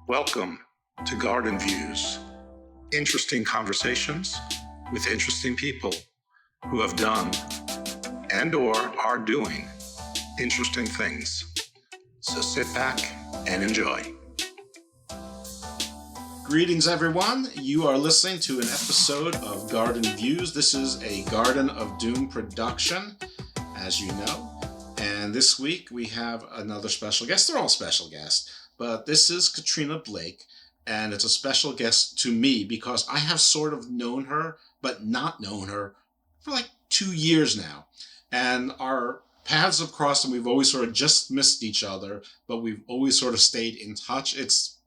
Welcome to Garden Views. Interesting conversations with interesting people who have done and/or are doing interesting things. So sit back and enjoy. Greetings, everyone. You are listening to an episode of Garden Views. This is a Garden of Doom production, as you know. And this week we have another special guest. They're all special guests. But this is Katrina Blake, and it's a special guest to me because I have sort of known her, but not known her for like 2 years now. And our paths have crossed, and we've always sort of just missed each other, but we've always sort of stayed in touch. It's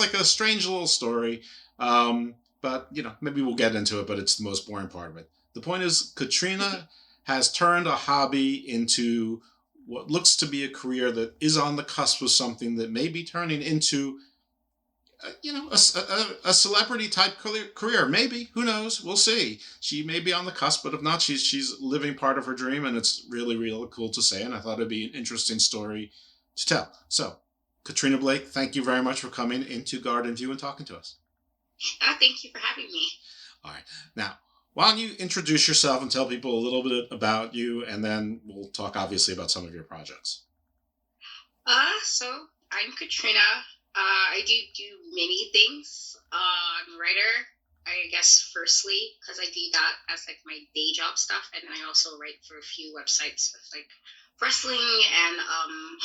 like a strange little story, but maybe we'll get into it, but it's the most boring part of it. The point is, Katrina has turned a hobby into what looks to be a career that is on the cusp of something that may be turning into, a celebrity type career. Maybe, who knows? We'll see. She may be on the cusp, but if not, she's living part of her dream, and it's really, really cool to say. And I thought it'd be an interesting story to tell. So, Katrina Blake, thank you very much for coming into Garden View and talking to us. Thank you for having me. All right. Now, why don't you introduce yourself and tell people a little bit about you, and then we'll talk obviously about some of your projects. So I'm Katrina. I do many things. I'm a writer, I guess, firstly, because I do that as like my day job stuff, and then I also write for a few websites with like wrestling and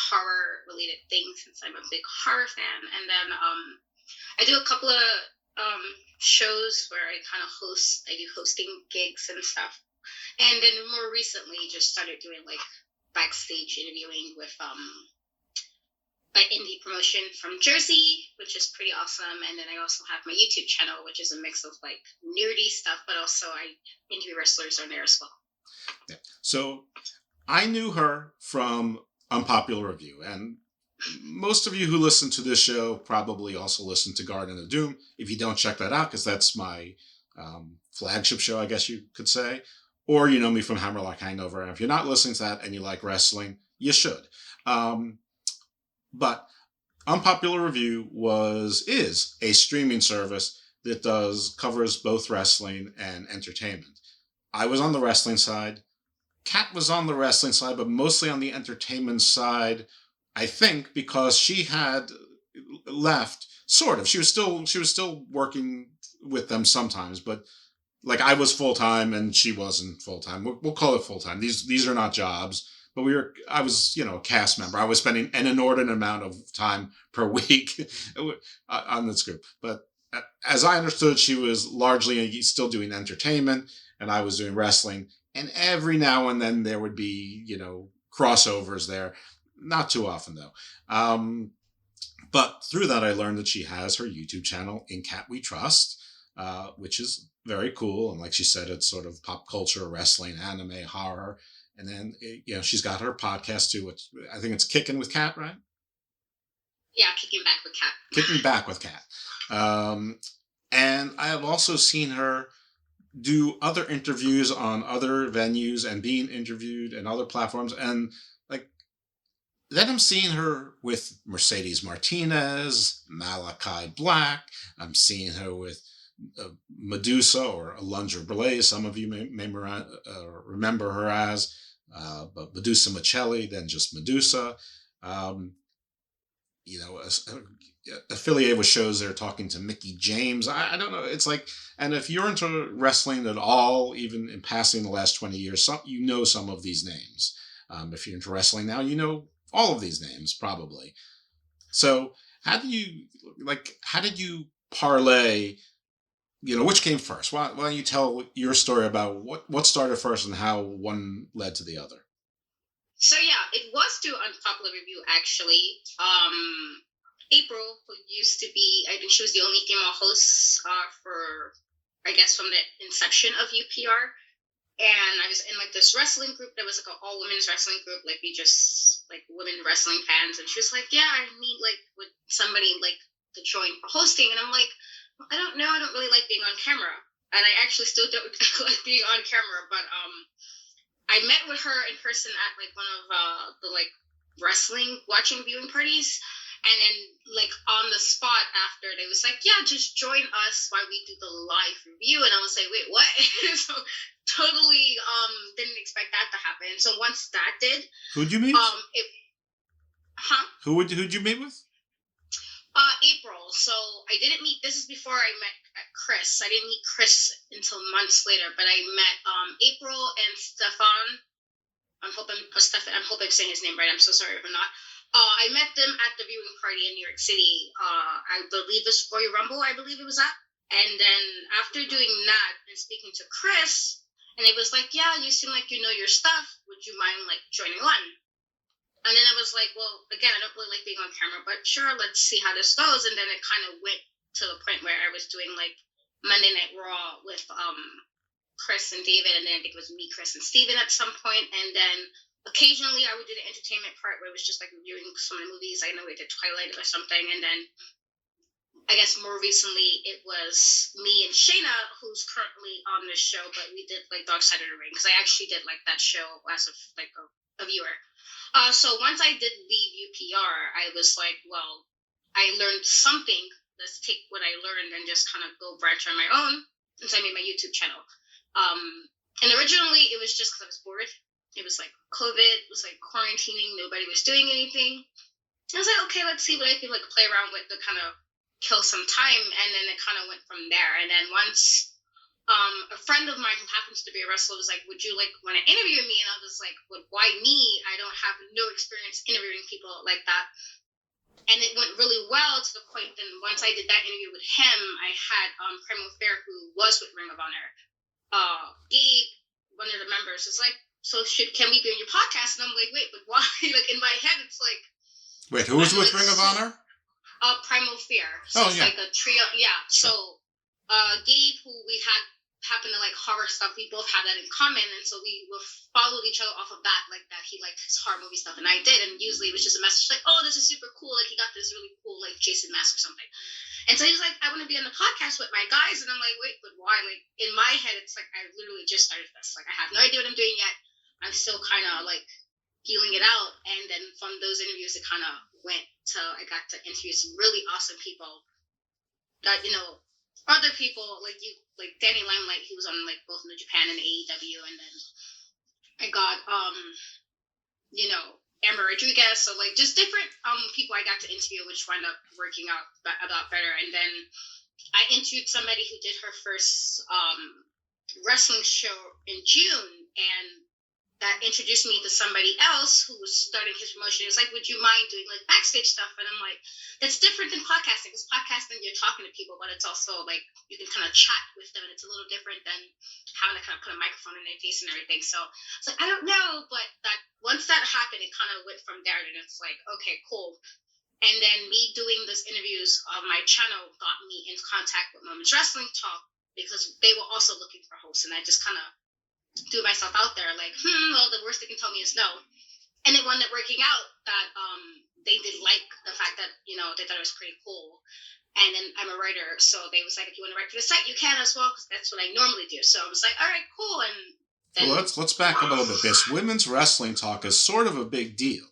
horror related things, since I'm a big horror fan. And then I do a couple of shows where I kind of host. I do hosting gigs and stuff, and then more recently just started doing like backstage interviewing with an indie promotion from Jersey, which is pretty awesome. And then I also have my YouTube channel, which is a mix of like nerdy stuff, but also I interview wrestlers on there as well. Yeah. So I knew her from Unpopular Review, and most of you who listen to this show probably also listen to Garden of Doom. If you don't, check that out, because that's my flagship show, I guess you could say. Or you know me from Hammerlock Hangover. And if you're not listening to that and you like wrestling, you should. But Unpopular Review is a streaming service that covers both wrestling and entertainment. I was on the wrestling side. Kat was on the wrestling side, but mostly on the entertainment side, I think, because she had left, sort of. She was still working with them sometimes, but like I was full-time and she wasn't full-time. We'll call it full-time. These are not jobs, but I was, a cast member. I was spending an inordinate amount of time per week on this group. But as I understood, she was largely still doing entertainment, and I was doing wrestling. And every now and then there would be, crossovers there. Not too often, though. But through that, I learned that she has her YouTube channel, In Cat We Trust, which is very cool. And like she said, it's sort of pop culture, wrestling, anime, horror. And then, she's got her podcast, too, which I think it's Kicking with Cat, right? Yeah, Kicking Back with Cat. Kicking Back with Cat. And I have also seen her do other interviews on other venues and being interviewed and other platforms. And then I'm seeing her with Mercedes Martinez, Malachi Black. I'm seeing her with Madusa, or Alundra Blaze. Some of you may remember her as, but Madusa Michelli, then just Madusa. Affiliated with shows they're talking to Mickey James. I don't know. It's like, and if you're into wrestling at all, even in passing the last 20 years, some of these names. If you're into wrestling now, all of these names probably. So how did you parlay, which came first? Why don't you tell your story about what started first and how one led to the other? So yeah, it was through Unpopular Review, actually. April, who used to be, I think she was the only female host for, I guess, from the inception of UPR. And I was in like this wrestling group that was like an all women's wrestling group, like we just like women wrestling fans. And she was like, yeah, I need like with somebody like to join for hosting. And I'm like, I don't know, I don't really like being on camera. And I actually still don't like being on camera, but I met with her in person at like one of the like wrestling watching viewing parties. And then, like, on the spot after, they was like, yeah, just join us while we do the live review. And I was like, wait, what? So totally didn't expect that to happen. So once that did, Who'd you meet? Who'd you meet with? April. So I didn't meet. This is before I met Chris. I didn't meet Chris until months later, but I met April and Stefan. I'm hoping I'm saying his name right. I'm so sorry if I'm not. I met them at the viewing party in New York City. I believe it was Royal Rumble. I believe it was that. And then after doing that and speaking to Chris, and it was like, yeah, you seem like you know your stuff. Would you mind like joining on? And then I was like, well, again, I don't really like being on camera, but sure, let's see how this goes. And then it kind of went to the point where I was doing like Monday Night Raw with Chris and David, and then I think it was me, Chris, and Steven at some point. And then occasionally I would do the entertainment part where it was just like reviewing some of the movies. I know we did Twilight or something. And then I guess more recently it was me and Shayna, who's currently on this show, but we did like Dark Side of the Ring because I actually did like that show as like a viewer. So once I did leave UPR, I was like, well, I learned something. Let's take what I learned and just kind of go branch on my own. And so I made my YouTube channel. And originally it was just because I was bored. It was like COVID, it was like quarantining, nobody was doing anything. I was like, okay, let's see what I can like play around with to kind of kill some time. And then it kind of went from there. And then once a friend of mine who happens to be a wrestler was like, would you like want to interview me? And I was like, well, why me? I don't have no experience interviewing people like that. And it went really well to the point that once I did that interview with him, I had Primal Fear, who was with Ring of Honor. Gabe, one of the members, was like, so can we be on your podcast? And I'm like, wait, but why? Like in my head, it's like, wait, who was with Ring of Honor? Primal Fear. So it's yeah. like a trio. Yeah. So Gabe, who we happened to like horror stuff, we both had that in common, and so we followed each other off of that, like that he liked his horror movie stuff and I did, and usually it was just a message like, oh, this is super cool, like he got this really cool like Jason mask or something. And so he was like, I want to be on the podcast with my guys, and I'm like, wait, but why? Like in my head it's like I literally just started this, like I have no idea what I'm doing yet, I'm still kind of like feeling it out. And then from those interviews it kind of went to, I got to interview some really awesome people that, you know, other people like you, like Danny Limelight, he was on like both New Japan and AEW, and then I got you know, Amber Rodriguez, so like just different people I got to interview, which wound up working out a lot better. And then I interviewed somebody who did her first wrestling show in June, and that introduced me to somebody else who was starting his promotion. It was like, would you mind doing like backstage stuff? And I'm like, that's different than podcasting, because podcasting you're talking to people, but it's also like you can kind of chat with them, and it's a little different than having to kind of put a microphone in their face and everything. So it's like, I don't know, but that once that happened, it kind of went from there, and it's like, okay, cool. And then me doing these interviews on my channel got me in contact with Moments Wrestling Talk, because they were also looking for hosts, and I just kind of threw myself out there like, well, the worst they can tell me is no. And it wound up working out that they did like the fact that, you know, they thought it was pretty cool. And then I'm a writer, so they was like, if you want to write for the site, you can as well, because that's what I normally do. So I was like, all right, cool. And then, well, let's back up a little bit. This Women's Wrestling Talk is sort of a big deal.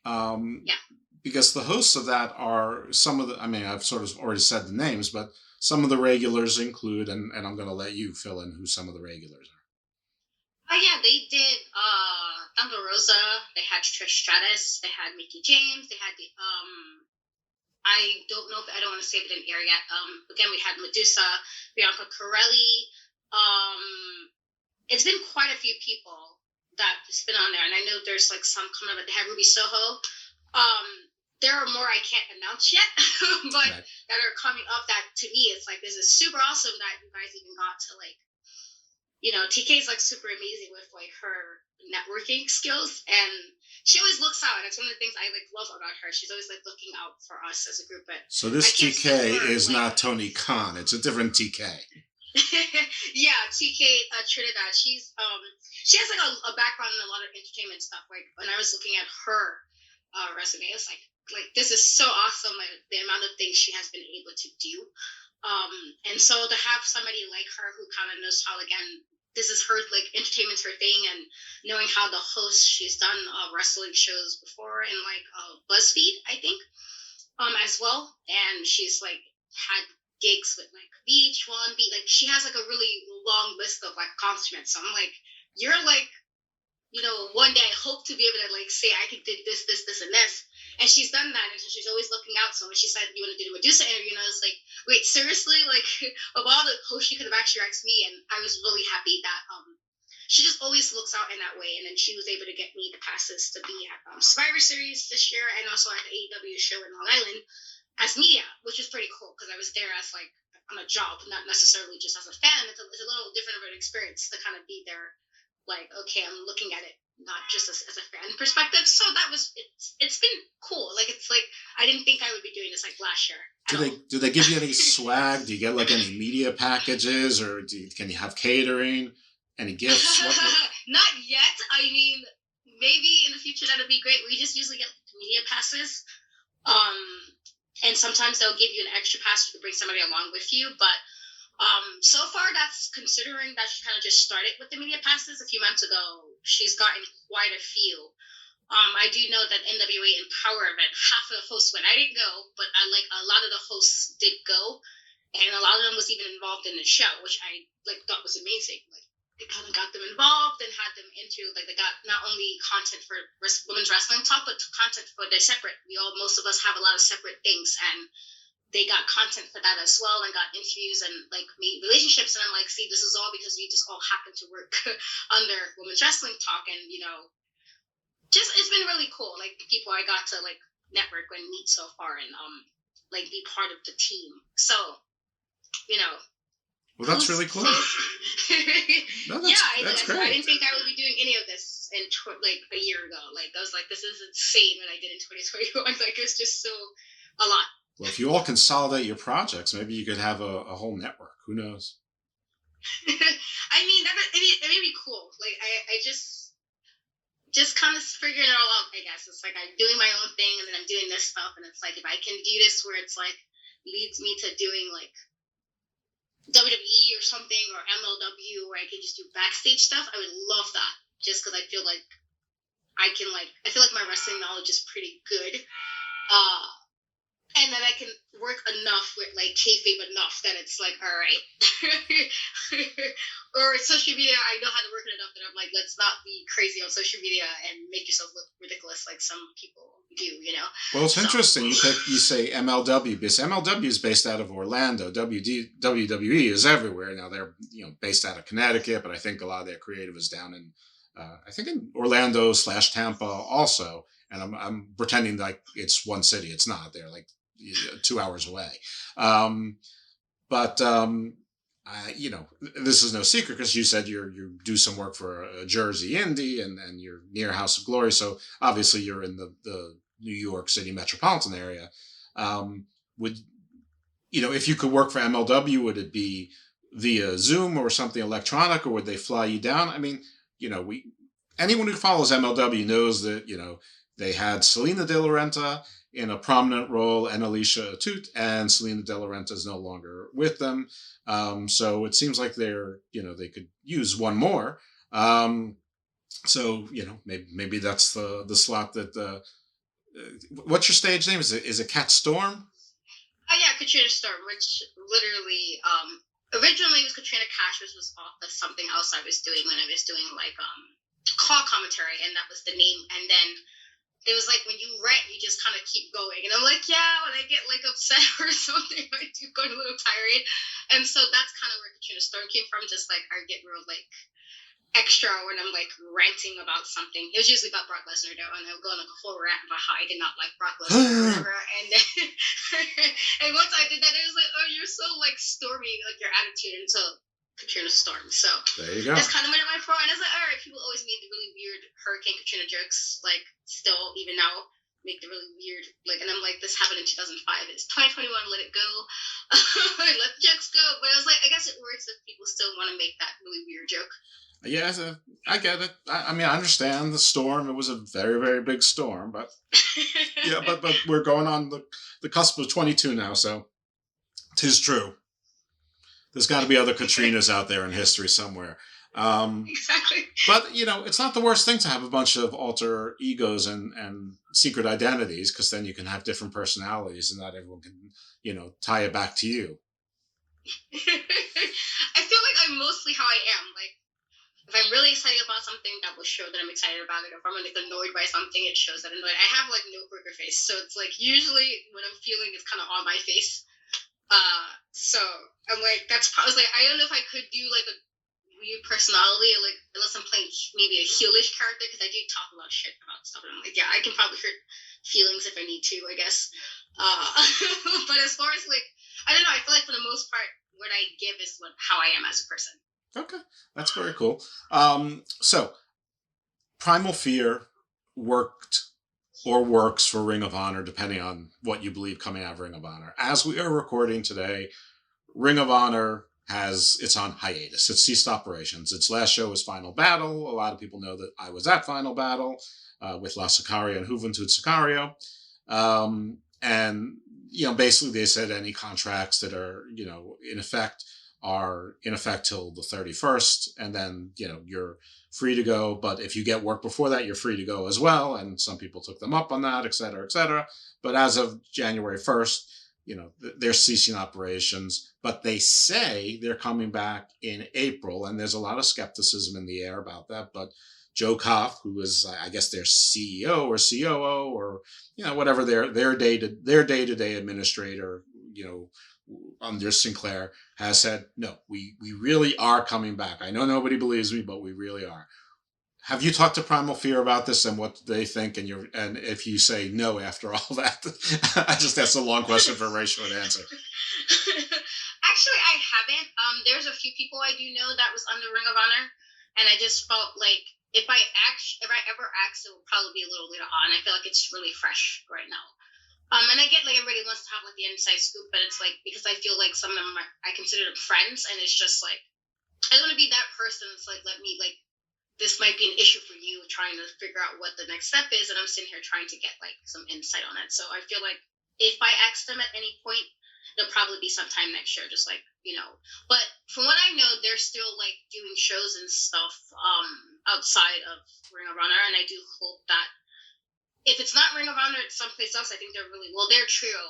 Yeah. Because the hosts of that are some of the, I mean, I've sort of already said the names, but some of the regulars include, and I'm going to let you fill in who some of the regulars are. Oh yeah, they did Thunder Rosa, they had Trish Stratus, they had Mickey James, they had the I don't know if I don't want to say it in air yet. Again, we had Madusa, Bianca Corelli. It's been quite a few people that's been on there, and I know there's like some coming up. They had Ruby Soho. There are more I can't announce yet, but right, that are coming up. That to me, it's like this is super awesome that you guys even got to like. You know, TK is like super amazing with like her networking skills, and she always looks out. That's one of the things I like love about her. She's always like looking out for us as a group. But so this TK is not Tony Khan; it's a different TK. Yeah, TK Trinidad. She's she has like a background in a lot of entertainment stuff. Like when I was looking at her resume, it's like this is so awesome. Like the amount of things she has been able to do. And so to have somebody like her who kind of knows how, again, this is her, like, entertainment's her thing, and knowing how the host, she's done wrestling shows before in, like, BuzzFeed, I think. as well, and she's like had gigs with like VH1, like she has like a really long list of like accomplishments. So I'm like, you're like, one day I hope to be able to like say I could do this, this, this, and this. And she's done that, and so she's always looking out. So when she said you want to do the Madusa interview, and I was like, wait, seriously? Like of all the hosts she could have actually asked me, and I was really happy that she just always looks out in that way. And then she was able to get me the passes to be at Survivor Series this year, and also at the AEW show in Long Island as media, which is pretty cool because I was there as like on a job, not necessarily just as a fan. It's a little different of an experience to kind of be there. Like, okay, I'm looking at it not just as a fan perspective. So that was it's been cool. Like it's like I didn't think I would be doing this like last year. Do they give you any swag? Do you get like any media packages, or can you have catering? Any gifts? Not yet. I mean, maybe in the future that'd be great. We just usually get media passes. And sometimes they'll give you an extra pass to bring somebody along with you. But so far, that's considering that she kind of just started with the media passes a few months ago. She's gotten quite a few. I do know that NWA Empower event, half of the hosts went. I didn't go, but a lot of the hosts did go, and a lot of them was even involved in the show, which I thought was amazing. Like they kind of got them involved and had them into they got not only content for women's wrestling talk, but content for the separate. Most of us have a lot of separate things, and they got content for that as well, and got interviews and made relationships. And I'm like, see, this is all because we just all happen to work under women's wrestling talk, and just it's been really cool. Like the people I got to network and meet so far, and be part of the team. So well, that's really cool. No, that's great. I didn't think I would be doing any of this in a year ago. Like I was like, this is insane what I did in 2021. Like it's just so a lot. Well, if you all consolidate your projects, maybe you could have a whole network. Who knows? I mean, it may be cool. Like I just kind of figuring it all out. I guess it's like I'm doing my own thing, and then I'm doing this stuff, and it's like if I can do this, where it's like leads me to doing WWE or something, or MLW, where I can just do backstage stuff, I would love that. Just because I feel like I can I feel like my wrestling knowledge is pretty good, and that I can work enough with kayfabe enough that it's like, all right, or social media, I know how to work it enough that I'm like, let's not be crazy on social media and make yourself look ridiculous like some people do, Well, it's interesting. You say MLW because MLW is based out of Orlando. WWE is everywhere. Now they're based out of Connecticut, but I think a lot of their creative is down in I think in Orlando / Tampa also. And I'm pretending like it's one city. It's not. They're 2 hours away. This is no secret because you said you do some work for a Jersey indie and you're near House of Glory. So obviously you're in the New York City metropolitan area. If you could work for MLW, would it be via Zoom or something electronic, or would they fly you down? I mean, anyone who follows MLW knows that, they had Selena De La Renta in a prominent role and Alicia Atout, and Selena De La Renta is no longer with them. So it seems like they could use one more. Maybe that's the slot that, what's your stage name? Is it Cat Storm? Oh yeah, Katrina Storm, which literally, originally it was Katrina Cash, which was off of something else I was doing when I was doing call commentary, and that was the name. And then it was when you rant, you just kind of keep going. And I'm like, yeah, when I get upset or something, I do go a little tired. And so that's kind of where Katrina Storm came from. Just I get real extra when I'm ranting about something. It was usually about Brock Lesnar though, and I'll go on a whole rant about how I did not like Brock Lesnar or whatever. And then, and once I did that, it was oh, you're so stormy, your attitude, until Katrina Storm. So there you go. That's kind of what it went for. And I was like, all right, people always made the really weird Hurricane Katrina jokes, still even now make the really weird and I'm like, this happened in 2005. It's 2021. Let it go. Let the jokes go. But I was like, I guess it works if people still want to make that really weird joke. Yeah, I get it. I mean, I understand the storm. It was a very, very big storm, but yeah, but we're going on the cusp of 22 now, so 'tis true. There's got to be other Katrinas out there in history somewhere. Exactly. But, it's not the worst thing to have a bunch of alter egos and secret identities, because then you can have different personalities and not everyone can, tie it back to you. I feel like I'm mostly how I am. Like, if I'm really excited about something, that will show that I'm excited about it. If I'm like annoyed by something, it shows that I'm annoyed. I have like no poker face, so it's like usually what I'm feeling is kind of on my face. So I'm like, that's probably like, I don't know if I could do like a weird personality, like unless I'm playing maybe a heelish character, because I do talk a lot of shit about stuff, and I'm like, yeah, I can probably hurt feelings if I need to, I guess. But as far as like, I don't know, I feel like for the most part, what I give is how I am as a person. Okay, that's very cool. So Primal Fear worked or works for Ring of Honor, depending on what you believe coming out of Ring of Honor. As we are recording today, Ring of Honor it's on hiatus. It's ceased operations. Its last show was Final Battle. A lot of people know that I was at Final Battle with La Sicaria and Juventud Sicario. And, basically they said any contracts that are, in effect are in effect till the 31st. And then, you're free to go. But if you get work before that, you're free to go as well. And some people took them up on that, et cetera, et cetera. But as of January 1st, they're ceasing operations, but they say they're coming back in April. And there's a lot of skepticism in the air about that. But Joe Koff, who is, I guess, their CEO or COO or, whatever their day-to-day administrator, under Sinclair, has said, no, we really are coming back. I know nobody believes me, but we really are. Have you talked to Primal Fear about this and what they think? And if you say no after all that, I just asked a long question for a very short answer. Actually, I haven't. There's a few people I do know that was under Ring of Honor, and I just felt like if I ever ask, it will probably be a little later on. I feel like it's really fresh right now. And I get like everybody wants to have like the inside scoop, but it's like because I feel like some of them I consider them friends, and it's just like I don't want to be that person. It's like let me like. This might be an issue for you trying to figure out what the next step is. And I'm sitting here trying to get like some insight on it. So I feel like if I ask them at any point, it'll probably be sometime next year, just like, but from what I know, they're still like doing shows and stuff, outside of Ring of Honor. And I do hope that if it's not Ring of Honor, it's someplace else. I think they're really, well, they're a trio.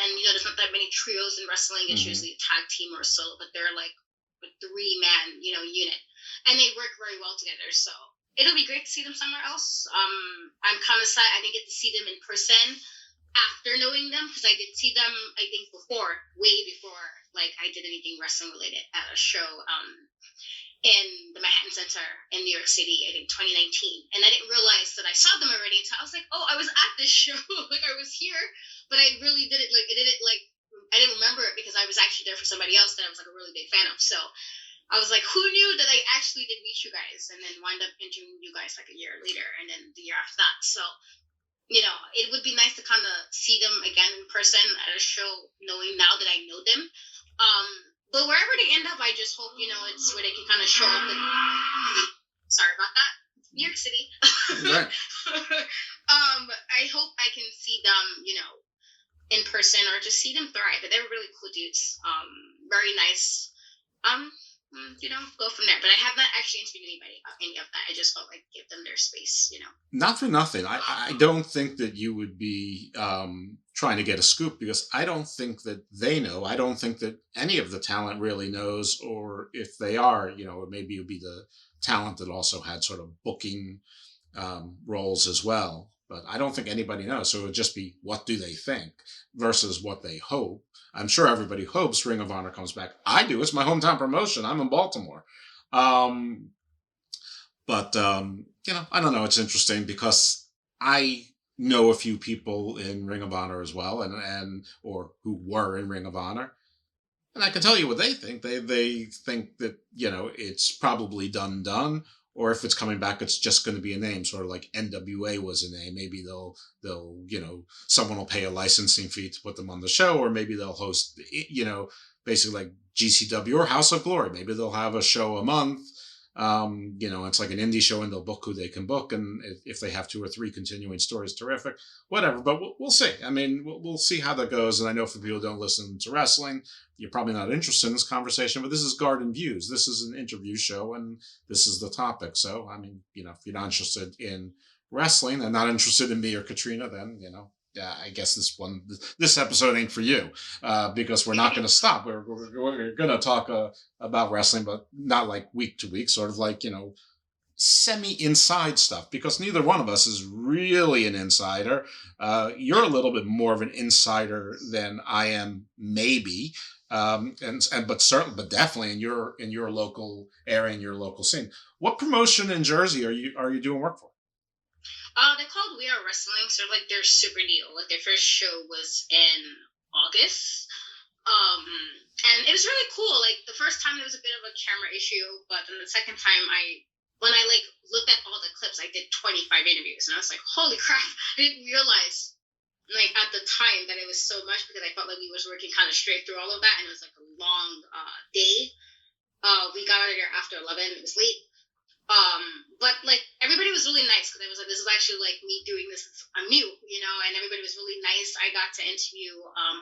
And there's not that many trios in wrestling. It's usually a tag team or a solo, but they're like a 3-man, unit. And they work very well together, so it'll be great to see them somewhere else. I'm kind of sad I didn't get to see them in person after knowing them, because I did see them, I think, way before, like, I did anything wrestling related at a show in the Manhattan Center in New York City, I think 2019. And I didn't realize that I saw them already until I was like, oh, I was at this show. Like, I was here, but I really didn't, like, I didn't remember it because I was actually there for somebody else that I was, like, a really big fan of. So I was like, who knew that I actually did meet you guys, and then wind up interviewing you guys like a year later, and then the year after that. So, it would be nice to kind of see them again in person at a show, knowing now that I know them. But wherever they end up, I just hope, it's where they can kind of show up. Sorry about that. New York City. Right. I hope I can see them, in person, or just see them thrive. But they're really cool dudes. Very nice. Go from there. But I have not actually interviewed anybody about any of that. I just felt like give them their space, Not for nothing. I don't think that you would be trying to get a scoop, because I don't think that they know. I don't think that any of the talent really knows, or if they are, maybe it would be the talent that also had sort of booking roles as well. But I don't think anybody knows. So it would just be what do they think versus what they hope. I'm sure everybody hopes Ring of Honor comes back. I do. It's my hometown promotion. I'm in Baltimore. But I don't know. It's interesting because I know a few people in Ring of Honor as well, or who were in Ring of Honor. And I can tell you what they think. They think that, it's probably done. Or if it's coming back, it's just going to be a name, sort of like NWA was a name. Maybe they'll someone will pay a licensing fee to put them on the show, or maybe they'll host, basically like GCW or House of Glory. Maybe they'll have a show a month, It's like an indie show and they'll book who they can book. And if they have 2 or 3 continuing stories, terrific, whatever. But we'll see. I mean, we'll see how that goes. And I know for people who don't listen to wrestling, you're probably not interested in this conversation, but this is Garden Views. This is an interview show and this is the topic. So, I mean, if you're not interested in wrestling and not interested in me or Katrina, then, I guess this episode ain't for you, because we're not going to stop. We're going to talk about wrestling, but not like week to week, sort of like, semi-inside stuff, because neither one of us is really an insider. You're a little bit more of an insider than I am, maybe. But definitely in your local area, in your local scene. What promotion in Jersey are you doing work for? They're called We Are Wrestling, so like they're super new. Like their first show was in August. And it was really cool. Like the first time there was a bit of a camera issue, but then the second time when I like looked at all the clips, I did 25 interviews and I was like, holy crap, I didn't realize like at the time that it was so much, because I felt like we was working kind of straight through all of that, and it was like a long day. We got out of there after 11. It was late. But like everybody was really nice, because I was like, this is actually like me doing this. I'm new, and everybody was really nice. I got to interview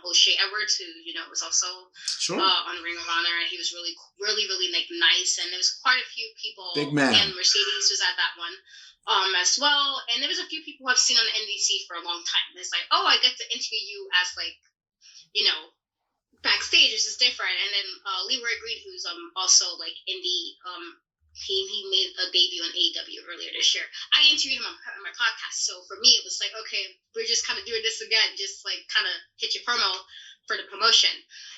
O'Shea Edwards, who was also on Ring of Honor, and he was really, really, really like nice. And there was quite a few people. Big man. And Mercedes was at that one as well. And there was a few people who I've seen on the NBC for a long time. And it's like, oh, I get to interview you as like, backstage. This is different. And then Leroy Green, who's also like indie. He made a debut on AEW earlier this year. I interviewed him on my podcast. So for me, it was like, okay, we're just kind of doing this again, just like kind of hit your promo for the promotion.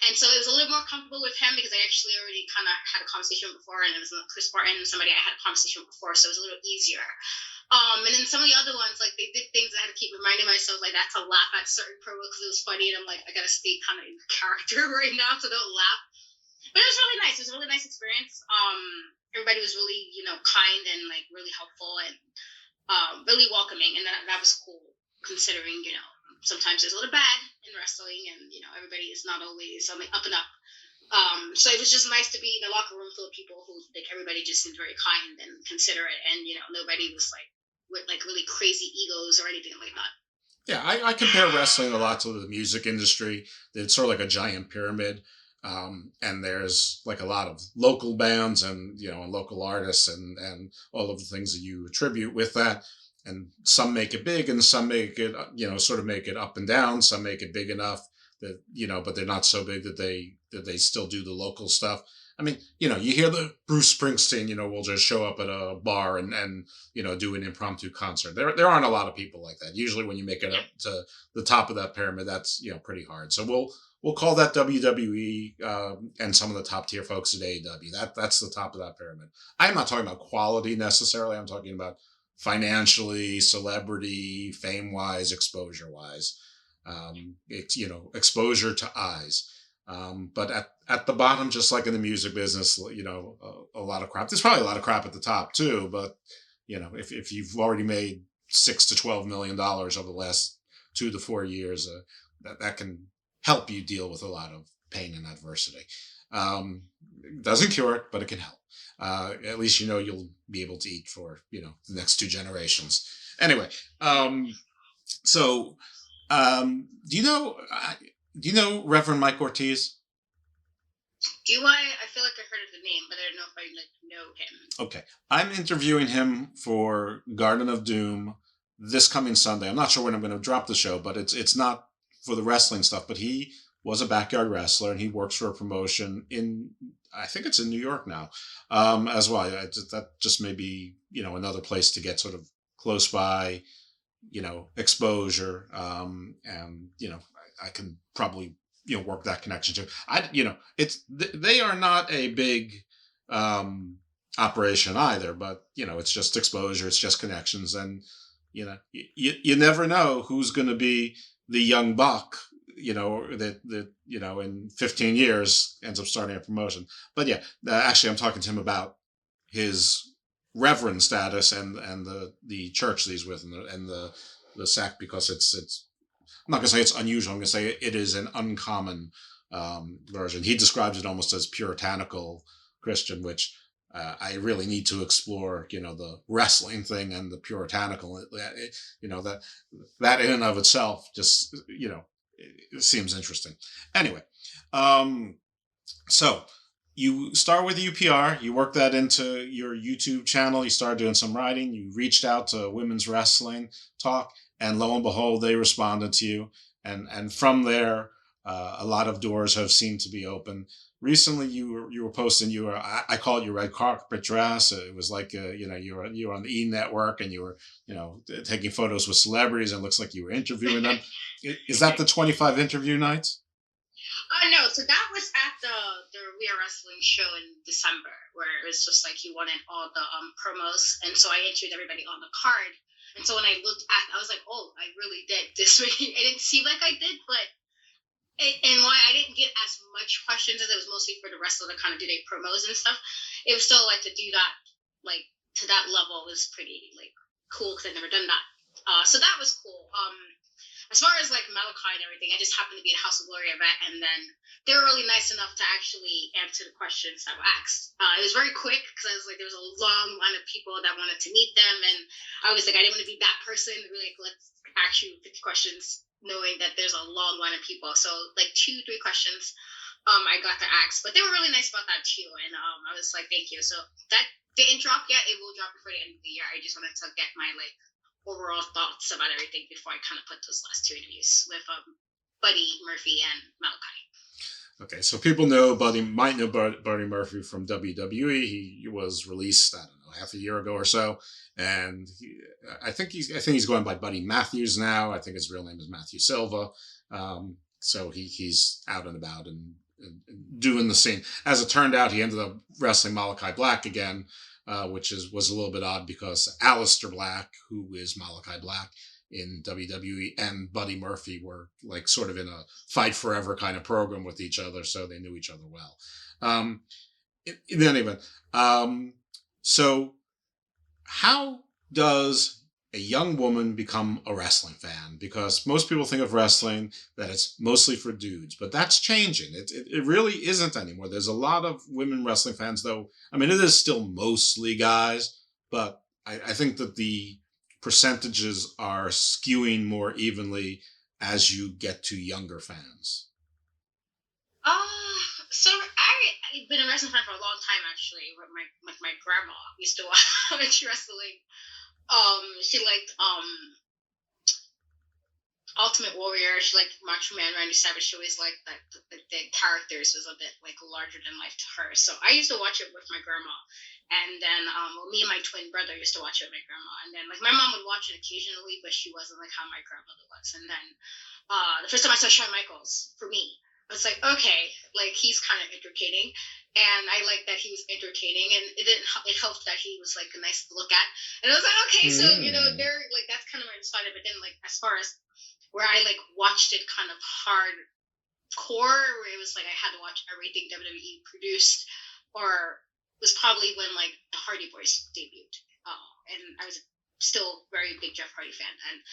And so it was a little more comfortable with him, because I actually already kind of had a conversation before, and it was Chris Barton, somebody I had a conversation before, so it was a little easier. And then some of the other ones, like they did things I had to keep reminding myself, like I had to laugh at certain promos because it was funny, and I'm like, I gotta stay kind of in character right now, so don't laugh. But it was really nice. It was a really nice experience. Everybody was really, kind and like really helpful and really welcoming, and that was cool, considering, sometimes there's a little bad in wrestling, and everybody is not always on the up and up. So it was just nice to be in a locker room full of people who like everybody just seemed very kind and considerate, and nobody was like with like really crazy egos or anything like that. Yeah, I compare wrestling a lot to the music industry. It's sort of like a giant pyramid. And there's like a lot of local bands and, and local artists and all of the things that you attribute with that. And some make it big and some make it, sort of make it up and down. Some make it big enough that, but they're not so big that they still do the local stuff. I mean, you hear the Bruce Springsteen, will just show up at a bar and do an impromptu concert. There aren't a lot of people like that. Usually when you make it up to the top of that pyramid, that's, pretty hard. So we'll call that WWE and some of the top tier folks at AEW. That's the top of that pyramid. I'm not talking about quality necessarily. I'm talking about financially, celebrity, fame-wise, exposure-wise. It's, exposure to eyes. But at the bottom, just like in the music business, a lot of crap. There's probably a lot of crap at the top too. But if you've already made $6 to $12 million over the last 2 to 4 years, that can help you deal with a lot of pain and adversity. It doesn't cure it, but it can help. At least you'll be able to eat for the next 2 generations. Anyway, so do you know Reverend Mike Ortiz? Do I feel like I heard of the name, but I don't know if I know him. Okay, I'm interviewing him for Garden of Doom this coming Sunday. I'm not sure when I'm going to drop the show, but it's not for the wrestling stuff, but he was a backyard wrestler and he works for a promotion I think it's in New York now, as well. That just may be, another place to get sort of close by, exposure. And, I can probably, work that connection too. They are not a big, operation either, but, it's just exposure. It's just connections. And, you never know who's going to be the young buck, that in 15 years ends up starting a promotion. But yeah, actually, I'm talking to him about his reverend status and the church that he's with and the sect, because it's I'm not gonna say it's unusual. I'm gonna say it is an uncommon version. He describes it almost as puritanical Christian, which I really need to explore, the wrestling thing and the puritanical, that in and of itself just, it seems interesting. Anyway, so you start with UPR, you work that into your YouTube channel, you start doing some writing, you reached out to Women's Wrestling Talk, and lo and behold, they responded to you. And from there, a lot of doors have seemed to be open. Recently, you were posting, I call it your red carpet dress. It was like, you were on the E Network, and you were, taking photos with celebrities, and it looks like you were interviewing them. Is that the 25 interview nights? No, so that was at the We Are Wrestling show in December, where it was just like he wanted all the promos, and so I interviewed everybody on the card. And so when I looked at, I was like, oh, I really did this. It didn't seem like I did, but and why I didn't get as much questions, as it was mostly for the wrestler to kind of do their promos and stuff. It was still like to do that, like to that level, was pretty like cool, because I'd never done that. So that was cool. As far as like Malachi and everything, I just happened to be at a House of Glory event, and then they were really nice enough to actually answer the questions that were asked. It was very quick, because I was like, there was a long line of people that wanted to meet them, and I was like, I didn't want to be that person. Really, like, let's ask you 50 questions, knowing that there's a long line of people. So like 2-3 questions, I got to ask, but they were really nice about that too, and I was like, thank you. So that didn't drop yet. It will drop before the end of the year. I just wanted to get my like overall thoughts about everything before I kind of put those last 2 interviews with Buddy Murphy and Malachi. Okay, so people might know Buddy Murphy from WWE. He was released, I don't know, half a year ago or so, and I think he's going by Buddy Matthews now. I think his real name is Matthew Silva. So he's out and about and doing the same. As it turned out, he ended up wrestling Malachi Black again, which was a little bit odd, because Aleister Black, who is Malachi Black in WWE, and Buddy Murphy were like sort of in a fight forever kind of program with each other, so they knew each other well. In any event, so how does a young woman become a wrestling fan? Because most people think of wrestling that it's mostly for dudes, but that's changing. It really isn't anymore. There's a lot of women wrestling fans, though. I mean, it is still mostly guys, but I think that the percentages are skewing more evenly as you get to younger fans. So I've been a wrestling fan for a long time, actually. My grandma used to watch wrestling. She liked Ultimate Warrior. She liked Macho Man, Randy Savage. She always liked that the characters was a bit like larger than life to her. So I used to watch it with my grandma, and then me and my twin brother used to watch it with my grandma. And then like my mom would watch it occasionally, but she wasn't like how my grandmother was. And then the first time I saw Shawn Michaels, for me, I was like, okay, like he's kind of entertaining, and I like that he was entertaining, and it helped that he was like nice to look at, and I was like, okay, so they're like, that's kind of where it started. But then like as far as where I like watched it kind of hardcore, where it was like I had to watch everything WWE produced, or was probably when like the Hardy Boys debuted, and I was still very big Jeff Hardy fan, and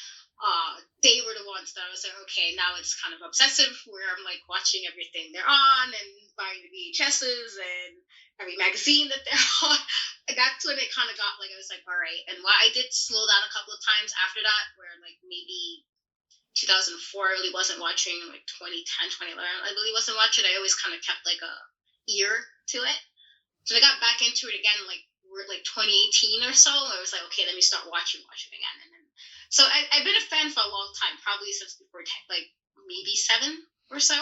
they were the ones that I was like, okay, now it's kind of obsessive, where I'm like watching everything they're on and buying the VHSs and every magazine that they're on. That's when it kind of got like, I was like, all right. And while I did slow down a couple of times after that, where like maybe 2004, I really wasn't watching, like 2010, 2011, I really wasn't watching. I always kind of kept like a ear to it. So I got back into it again, like 2018 or so. I was like, okay, let me start watching again. And then, so I've been a fan for a long time, probably since before like maybe 7 or so.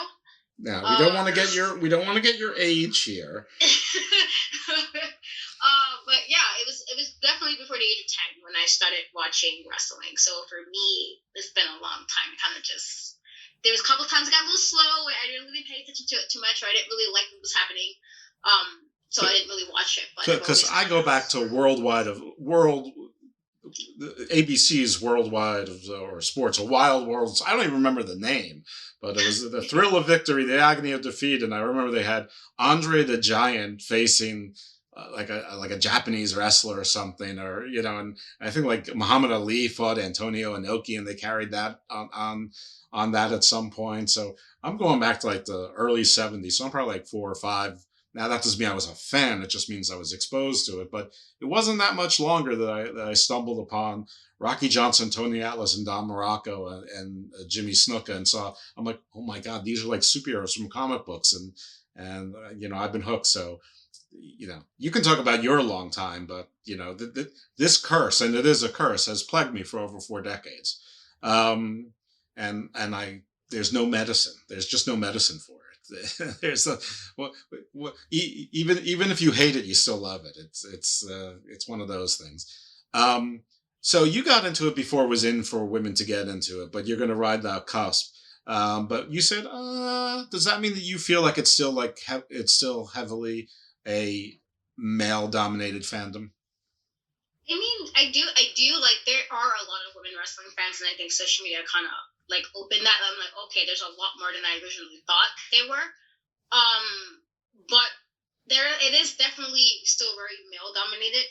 Now we don't want to get your age here. But yeah, it was definitely before the age of 10 when I started watching wrestling. So for me, it's been a long time. Kind of just, there was a couple of times it got a little slow. I didn't really pay attention to it too much, or I didn't really like what was happening. So I didn't really watch it. Because I go back to ABC's Worldwide or Sports, a Wild World. I don't even remember the name, but it was the Thrill of Victory, the Agony of Defeat, and I remember they had Andre the Giant facing like a Japanese wrestler or something, or and I think like Muhammad Ali fought Antonio Inoki, and they carried that on that at some point. So I'm going back to like the early 70s. So I'm probably like 4 or 5 Now, that doesn't mean I was a fan. It just means I was exposed to it. But it wasn't that much longer that I stumbled upon Rocky Johnson, Tony Atlas, and Don Morocco, and Jimmy Snuka, and saw. I'm like, oh my God, these are like superheroes from comic books, and I've been hooked. So, you can talk about your long time, but this curse, and it is a curse, has plagued me for over 4 decades. And there's no medicine. There's just no medicine for it. There's even if you hate it, you still love it. It's one of those things. So you got into it before it was in for women to get into it, but you're going to ride that cusp. But you said, does that mean that you feel like it's still heavily a male-dominated fandom? I mean, I do like, there are a lot of women wrestling fans, and I think social media kind of like opened that. I'm like, okay, there's a lot more than I originally thought they were. But it is definitely still very male dominated.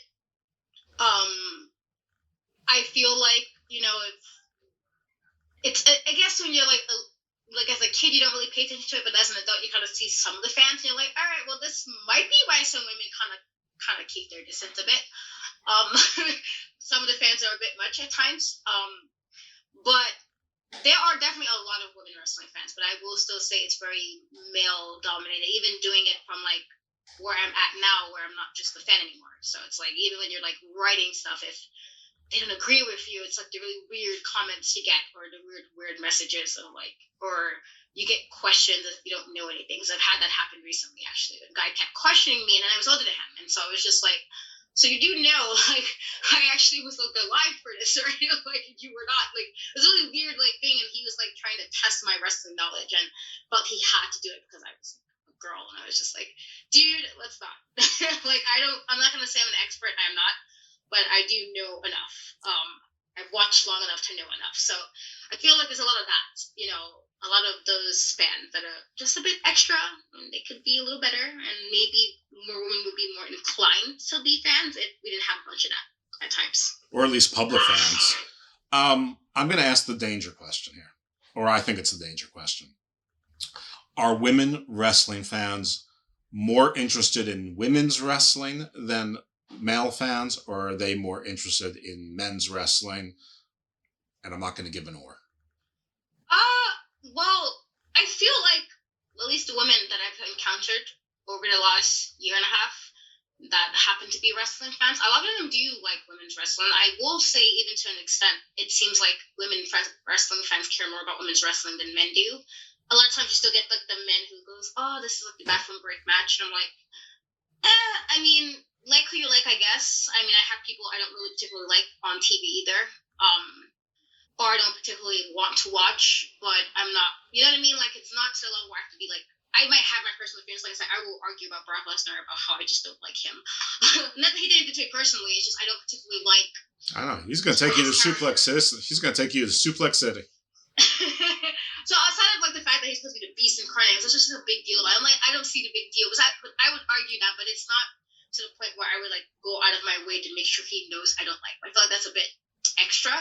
I feel like, it's, I guess when you're like as a kid, you don't really pay attention to it, but as an adult, you kind of see some of the fans, and you're like, all right, well, this might be why some women kind of keep their distance a bit. Some of the fans are a bit much at times. But there are definitely a lot of women wrestling fans, but I will still say it's very male dominated, even doing it from like where I'm at now, where I'm not just the fan anymore. So it's like, even when you're like writing stuff, if they don't agree with you, it's like the really weird comments you get, or the weird messages of like, or you get questions if you don't know anything. So I've had that happen recently, actually. A guy kept questioning me, and I was older than him, and so I was just like, so you do know, like, I actually was like alive for this, right? Like, you were not. Like, it was a really weird like thing, and he was like trying to test my wrestling knowledge, but he had to do it because I was a girl, and I was just like, dude, let's not. Like, I'm not gonna say I'm an expert. I'm not, but I do know enough. I've watched long enough to know enough. So I feel like there's a lot of that, a lot of those fans that are just a bit extra, and they could be a little better, and maybe more women would be more inclined to be fans if we didn't have a bunch of that at times. Or at least public fans. I'm going to ask the danger question here, or I think it's a danger question. Are women wrestling fans more interested in women's wrestling than male fans, or are they more interested in men's wrestling? And I'm not going to give an or. Well, I feel like at least the women that I've encountered over the last year and a half that happen to be wrestling fans, a lot of them do like women's wrestling. I will say, even to an extent, it seems like wrestling fans care more about women's wrestling than men do. A lot of times you still get like the men who goes, oh, this is like the bathroom break match, and I'm like, I mean, like who you like, I guess. I mean, I have people I don't really particularly like on TV either. Or I don't particularly want to watch, but I'm not, you know what I mean? Like, it's not so long where I have to be like, I might have my personal opinions. Like I said, I will argue about Brock Lesnar about how I just don't like him. Not that he didn't take personally, it's just I don't particularly like. I know. He's going to take you to Suplex City. He's going to take you to Suplex City. So outside of like the fact that he's supposed to be the beast incarnate, it's just a big deal. I'm like, I don't see the big deal. I would argue that, but it's not to the point where I would like go out of my way to make sure he knows I don't like him. I feel like that's a bit extra.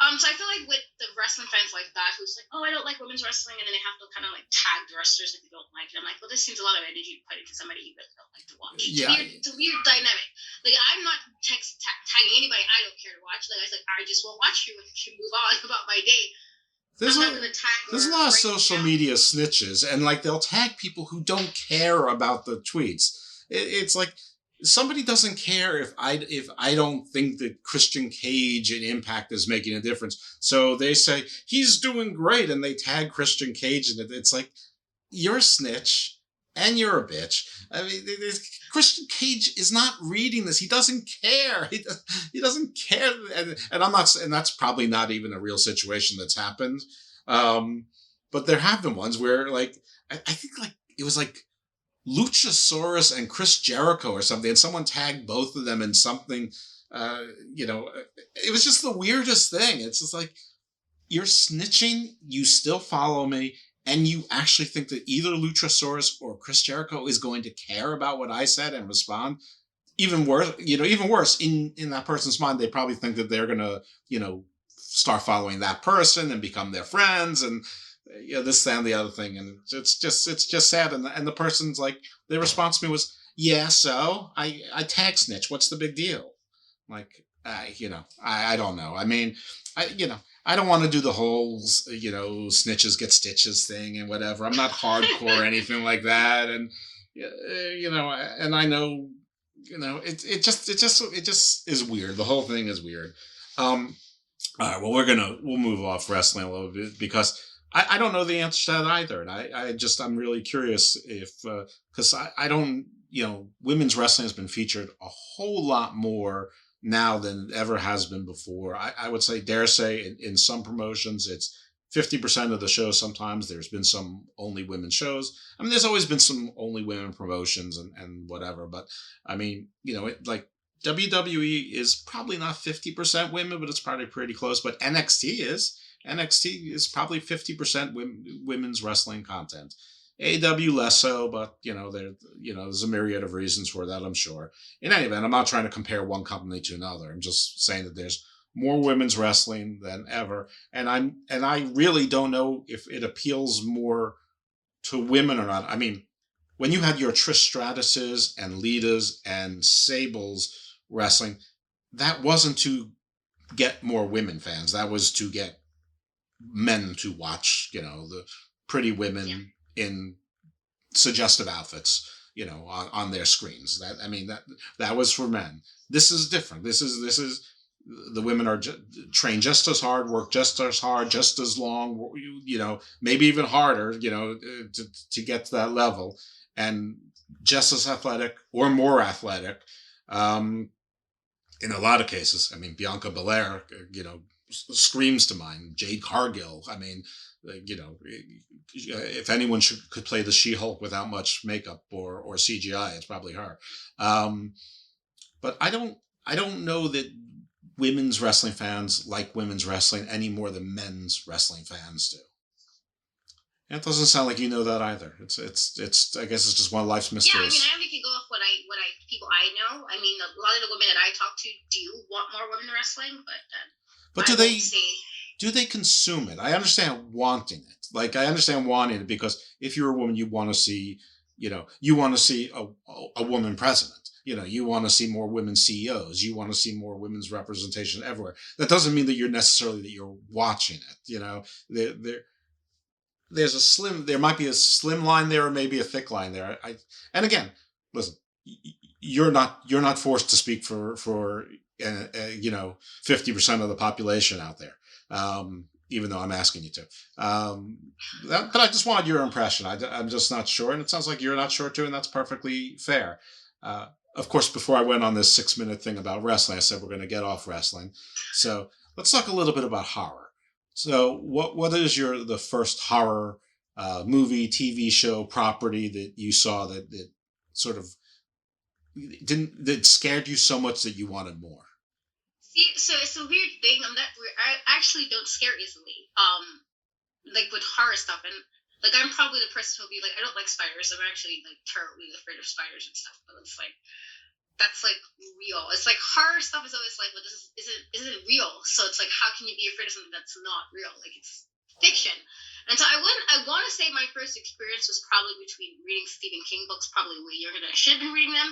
So I feel like with the wrestling fans like that, who's like, oh, I don't like women's wrestling, and then they have to kind of like tag the wrestlers if they don't like it. I'm like, well, this seems a lot of energy put into somebody you really don't like to watch. Yeah. It's a weird dynamic. Like, I'm not tagging anybody I don't care to watch. Like, I was like, I just won't watch you and move on about my day. There's a lot of social media snitches, and like they'll tag people who don't care about the tweets. It's like, somebody doesn't care if I don't think that Christian Cage in Impact is making a difference. So they say, he's doing great, and they tag Christian Cage, and it's like, you're a snitch, and you're a bitch. I mean, Christian Cage is not reading this. He doesn't care. He doesn't care. And I'm not, and that's probably not even a real situation that's happened. But there have been ones where, like, I think like it was like Luchasaurus and Chris Jericho or something, and someone tagged both of them in something. It was just the weirdest thing. It's just like, you're snitching, you still follow me, and you actually think that either Luchasaurus or Chris Jericho is going to care about what I said and respond. Even worse, in that person's mind, they probably think that they're going to, start following that person and become their friends. And this and the other thing, and it's just sad. And the person's like, the response to me was, yeah, so I tag snitch. What's the big deal? Like, I don't know. I mean, I don't want to do the whole, snitches get stitches thing and whatever. I'm not hardcore or anything like that. And, and I know, it just is weird. The whole thing is weird. All right. Well, we'll move off wrestling a little bit because I don't know the answer to that either. And I'm really curious because I don't, women's wrestling has been featured a whole lot more now than it ever has been before. I would dare say in some promotions, it's 50% of the show. Sometimes there's been some only women shows. I mean, there's always been some only women promotions and whatever. But I mean, WWE is probably not 50% women, but it's probably pretty close. But NXT is. NXT is probably 50% women's wrestling content. AEW less so, but there's a myriad of reasons for that, I'm sure. In any event, I'm not trying to compare one company to another. I'm just saying that there's more women's wrestling than ever, and I really don't know if it appeals more to women or not. I mean, when you had your Trish Stratuses and Litas and Sables wrestling, that wasn't to get more women fans. That was to get men to watch, the pretty women in suggestive outfits, on their screens. That was for men. This is different. This is the women are trained just as hard, work just as hard, just as long, maybe even harder, to get to that level, and just as athletic or more athletic. In a lot of cases, I mean, Bianca Belair, screams to mind. Jade Cargill. I mean, if anyone could play the She-Hulk without much makeup or CGI, it's probably her. But I don't know that women's wrestling fans like women's wrestling any more than men's wrestling fans do. And it doesn't sound like you know that either. It's I guess it's just one of life's mysteries. Yeah, I mean, I only can go off what people I know. I mean, a lot of the women that I talk to do want more women wrestling, but do they consume it? I understand wanting it. Like, I understand wanting it because if you're a woman, you want to see, a woman president. You want to see more women CEOs. You want to see more women's representation everywhere. That doesn't mean that you're watching it. There might be a slim line there or maybe a thick line there. And again, listen, you're not forced to speak for 50% of the population out there. Even though I'm asking you to. But I just wanted your impression. I'm just not sure. And it sounds like you're not sure too, and that's perfectly fair. Of course, before I went on this 6-minute thing about wrestling, I said we're going to get off wrestling. So let's talk a little bit about horror. So what is the first horror movie, TV show, property that you saw that sort of that scared you so much that you wanted more? See, so it's a weird thing. I actually don't scare easily. Like with horror stuff, and like I'm probably the person who'll be like, I don't like spiders. I'm actually like terribly afraid of spiders and stuff. But it's like that's like real. It's like horror stuff is always like, well, this isn't real. So it's like, how can you be afraid of something that's not real? Like it's fiction. And so I want to say my first experience was probably between reading Stephen King books, probably way younger than I should have been reading them.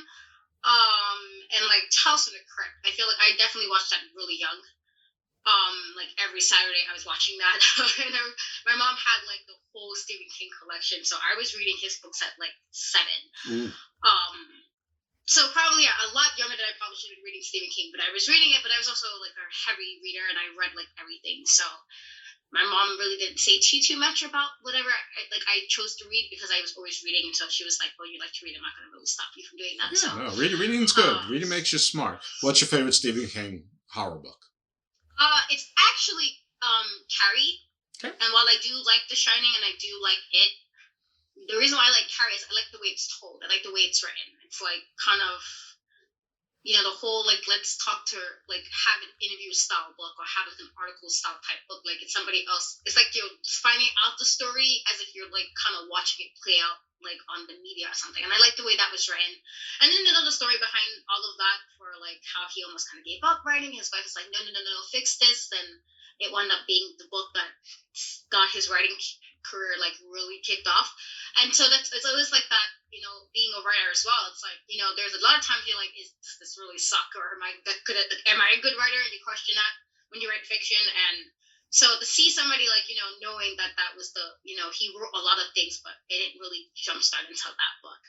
And like House in the Crypt. I feel like I definitely watched that really young. Like every Saturday I was watching that. And my mom had like the whole Stephen King collection, so I was reading his books at like 7. So probably a lot younger than I probably should have been reading Stephen King, but I was reading it, but I was also like a heavy reader and I read like everything. So my mom really didn't say too much about whatever I chose to read because I was always reading, and so she was like, well, you like to read, I'm not going to really stop you from doing that. Yeah, so no, reading's good. Reading makes you smart. What's your favorite Stephen King horror book? It's actually Carrie. Okay. And while I do like The Shining and I do like it, the reason why I like Carrie is I like the way it's told. I like the way it's written. It's like kind of, the whole like let's talk to her, like have an interview style book or have like an article style type book. Like it's somebody else. It's like you're finding out the story as if you're like kind of watching it play out like on the media or something. And I like the way that was written. And then the story behind all of that for like how he almost kind of gave up writing. His wife was like, no, fix this. Then it wound up being the book that got his writing career like really kicked off. And so it's always like that, being a writer as well. It's like, there's a lot of times you're like, does this really suck, or am I a good writer? And you question that when you write fiction. And so to see somebody like, knowing that was he wrote a lot of things, but it didn't really jumpstart until that book.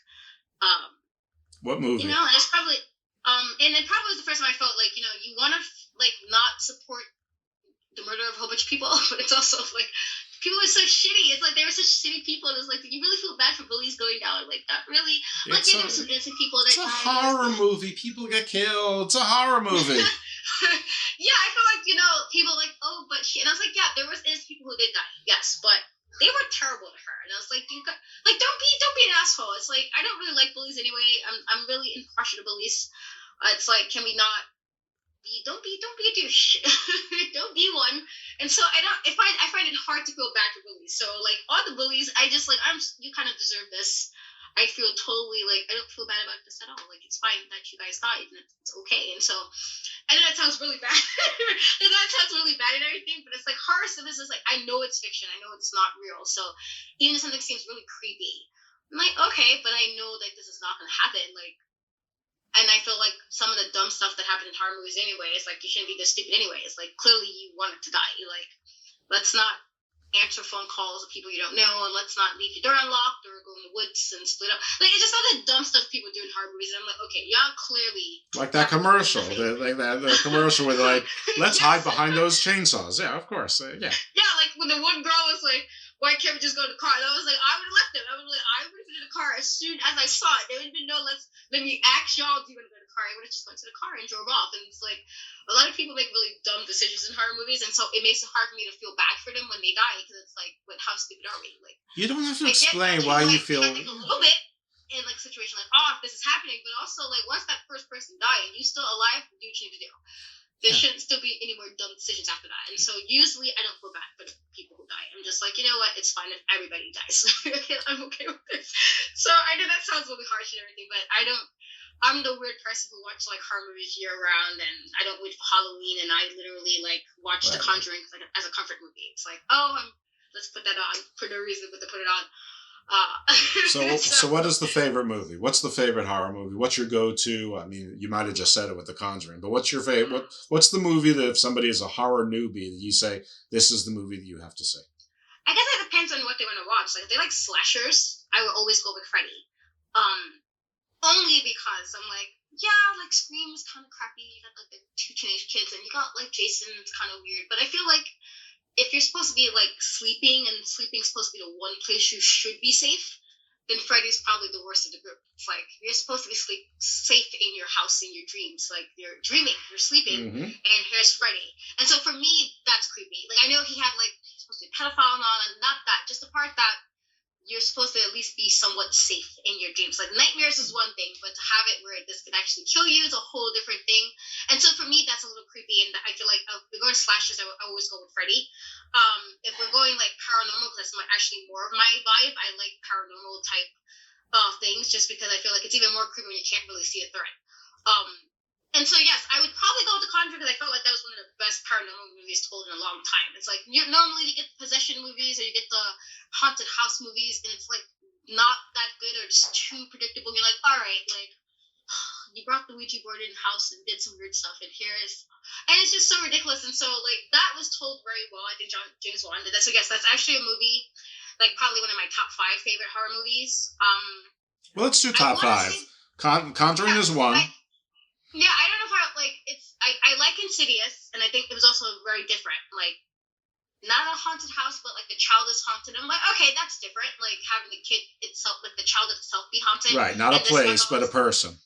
What movie? And it's probably and it probably was the first time I felt like, you want to like not support the murder of a whole bunch of people, but it's also like people are so shitty. It's like they were such shitty people, and it's like, you really feel bad for bullies going down like that. Really, like there were some innocent people that. It's a horror movie. People get killed. It's a horror movie. Yeah, I feel like people like, oh, but she, and I was like, yeah, there was innocent people who did die, yes, but they were terrible to her, and I was like, don't be an asshole. It's like, I don't really like bullies anyway. I'm really impartial to bullies. It's like, can we not? Don't be a douche. Don't be one. And so I find it hard to feel bad for bullies. So like all the bullies, I just like, you kind of deserve this. I feel totally like, I don't feel bad about this at all. Like, it's fine that you guys died, and it's okay. And so I know that sounds really bad. And everything, but it's like horror stuff is like, I know it's fiction. I know it's not real. So even if something seems really creepy, I'm like, okay, but I know that this is not going to happen. Like, and I feel like some of the dumb stuff that happened in horror movies anyway, is like, you shouldn't be this stupid anyway. It's like, clearly you wanted to die. You're like, let's not answer phone calls of people you don't know, and let's not leave your door unlocked or go in the woods and split up. Like, it's just all the dumb stuff people do in horror movies. And I'm like, okay, y'all clearly... Like that commercial. The commercial where they're like, let's hide behind those chainsaws. Yeah, of course. Yeah. Yeah, like when the one girl was like, why can't we just go to the car? And I was like, I would have left them. I would have been in the car as soon as I saw it. There would have been no, let me ask y'all, do you want to go to the car? I would have just went to the car and drove off. And it's like, a lot of people make really dumb decisions in horror movies, and so it makes it hard for me to feel bad for them when they die, because it's like, how stupid are we? Like, you don't have to explain why you feel... I think a little bit in like a situation like, oh, this is happening, but also like, once that first person died and you still alive, do what you need to do. There shouldn't still be any more dumb decisions after that. And so usually I don't feel bad for the people who die. I'm just like, you know what? It's fine if everybody dies. I'm okay with this. So I know that sounds really harsh and everything, but I'm the weird person who watches like horror movies year round, and I don't wait for Halloween, and I literally like watch The Conjuring like as a comfort movie. It's like, let's put that on for no reason but to put it on. So what is the favorite movie? What's the favorite horror movie? What's your go-to? I mean, you might have just said it with The Conjuring, but what's your favorite? What's the movie that if somebody is a horror newbie that you say, this is the movie that you have to see? I guess it depends on what they want to watch. Like, if they like slashers, I would always go with Freddy. Only because I'm like, yeah, like Scream is kind of crappy. You got like the two teenage kids, and you got like Jason. It's kind of weird, but I feel like if you're supposed to be like sleeping, and sleeping's supposed to be the one place you should be safe, then Freddy's probably the worst of the group. It's like, you're supposed to be safe in your house, in your dreams. Like, you're dreaming, you're sleeping, and here's Freddy. And so for me, that's creepy. Like, I know he's supposed to be a pedophile and all, and not that, just the part that you're supposed to at least be somewhat safe in your dreams. Like, nightmares is one thing, but to have it where this can actually kill you is a whole different thing. And so for me, that's a little creepy, and I feel like if we're going to slashers, I always go with Freddy. If we're going like paranormal, because that's actually more of my vibe, I like paranormal type things, just because I feel like it's even more creepy when you can't really see a threat. And so, yes, I would probably go with The Conjuring, because I felt like that was one of the best paranormal movies told in a long time. It's like, normally you get the possession movies, or you get the haunted house movies, and it's like not that good, or just too predictable. You're like, all right, like, you brought the Ouija board in the house and did some weird stuff, and it's just so ridiculous. And so, like, that was told very well. I think James Wan did that. So, yes, that's actually a movie, like, probably one of my top 5 favorite horror movies. Well, let's do top 5. Conjuring is one. I don't know if I like Insidious, and I think it was also very different. Like, not a haunted house, but like the child is haunted. I'm like, okay, that's different. Like, having the kid itself, like the child itself be haunted. Right, not a place, but a person.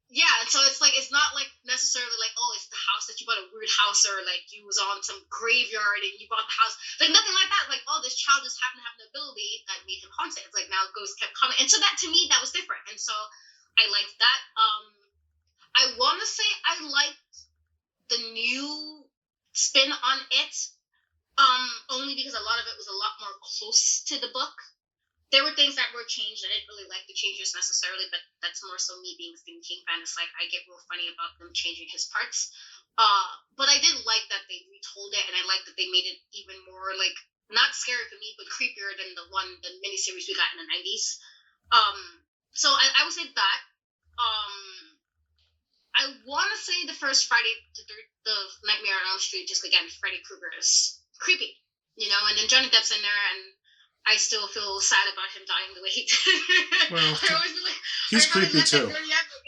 Yeah, and so it's like, it's not like necessarily like, oh, it's the house that you bought, a weird house, or like you was on some graveyard and you bought the house. Like, nothing like that. Like, oh, this child just happened to have an ability that made him haunted. It's like, now ghosts kept coming. And so that, to me, that was different. And so I liked that. I want to say I liked the new spin on it, only because a lot of it was a lot more close to the book. There were things that were changed. I didn't really like the changes necessarily, but that's more so me being a Stephen King fan. It's like, I get real funny about them changing his parts. But I did like that they retold it, and I like that they made it even more like not scary for me, but creepier than the miniseries we got in the 90s. So I would say that. I want to say the first Friday, the Nightmare on Elm Street, just again, Freddy Krueger is creepy, and then Johnny Depp's in there, and I still feel sad about him dying the way he did. Well, I always be like, he's creepy too.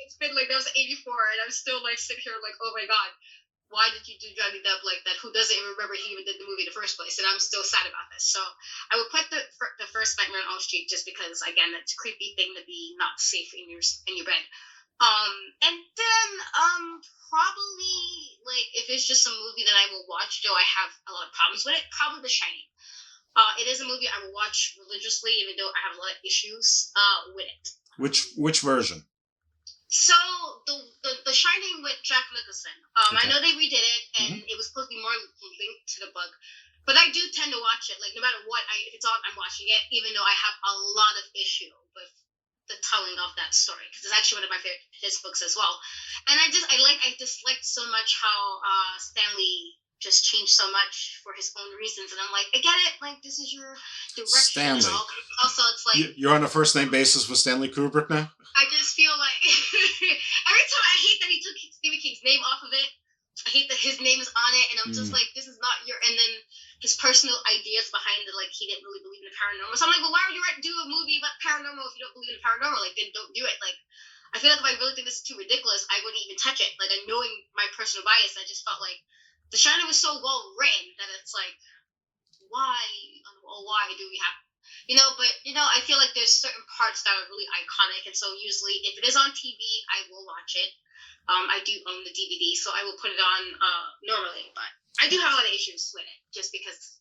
It's been like that was 84, and I'm still like sitting here like, oh my god, why did you do Johnny Depp like that? Who doesn't even remember he even did the movie in the first place? And I'm still sad about this. So I would put the first Nightmare on Elm Street just because, again, it's a creepy thing to be not safe in your bed. And then probably like if it's just a movie that I will watch, though I have a lot of problems with it, probably The Shining. It is a movie I will watch religiously, even though I have a lot of issues with it. Which version? So the Shining with Jack Nicholson. Okay. I know they redid it, and it was supposed to be more linked to the book, but I do tend to watch it. Like no matter what, if it's on, I'm watching it, even though I have a lot of issue with the telling of that story because it's actually one of my favorite his books as well. And I disliked so much how Stanley just changed so much for his own reasons, and I'm like, I get it, like this is your direction Stanley. and all. Also, it's like You're on a first name basis with Stanley Kubrick now. I just feel like every time I hate that he took Stephen King's name off of it. I hate that his name is on it, and I'm just like, this is not your. And then his personal ideas behind it, like he didn't really believe in the paranormal. So I'm like, well, why would you do a movie about paranormal if you don't believe in the paranormal? Like, then don't do it. Like, I feel like if I really think this is too ridiculous, I wouldn't even touch it. Like, knowing my personal bias, I just felt like The Shining was so well written that it's like, why do we have? But I feel like there's certain parts that are really iconic, and so usually if it is on TV, I will watch it. I do own the DVD, so I will put it on normally, but I do have a lot of issues with it just because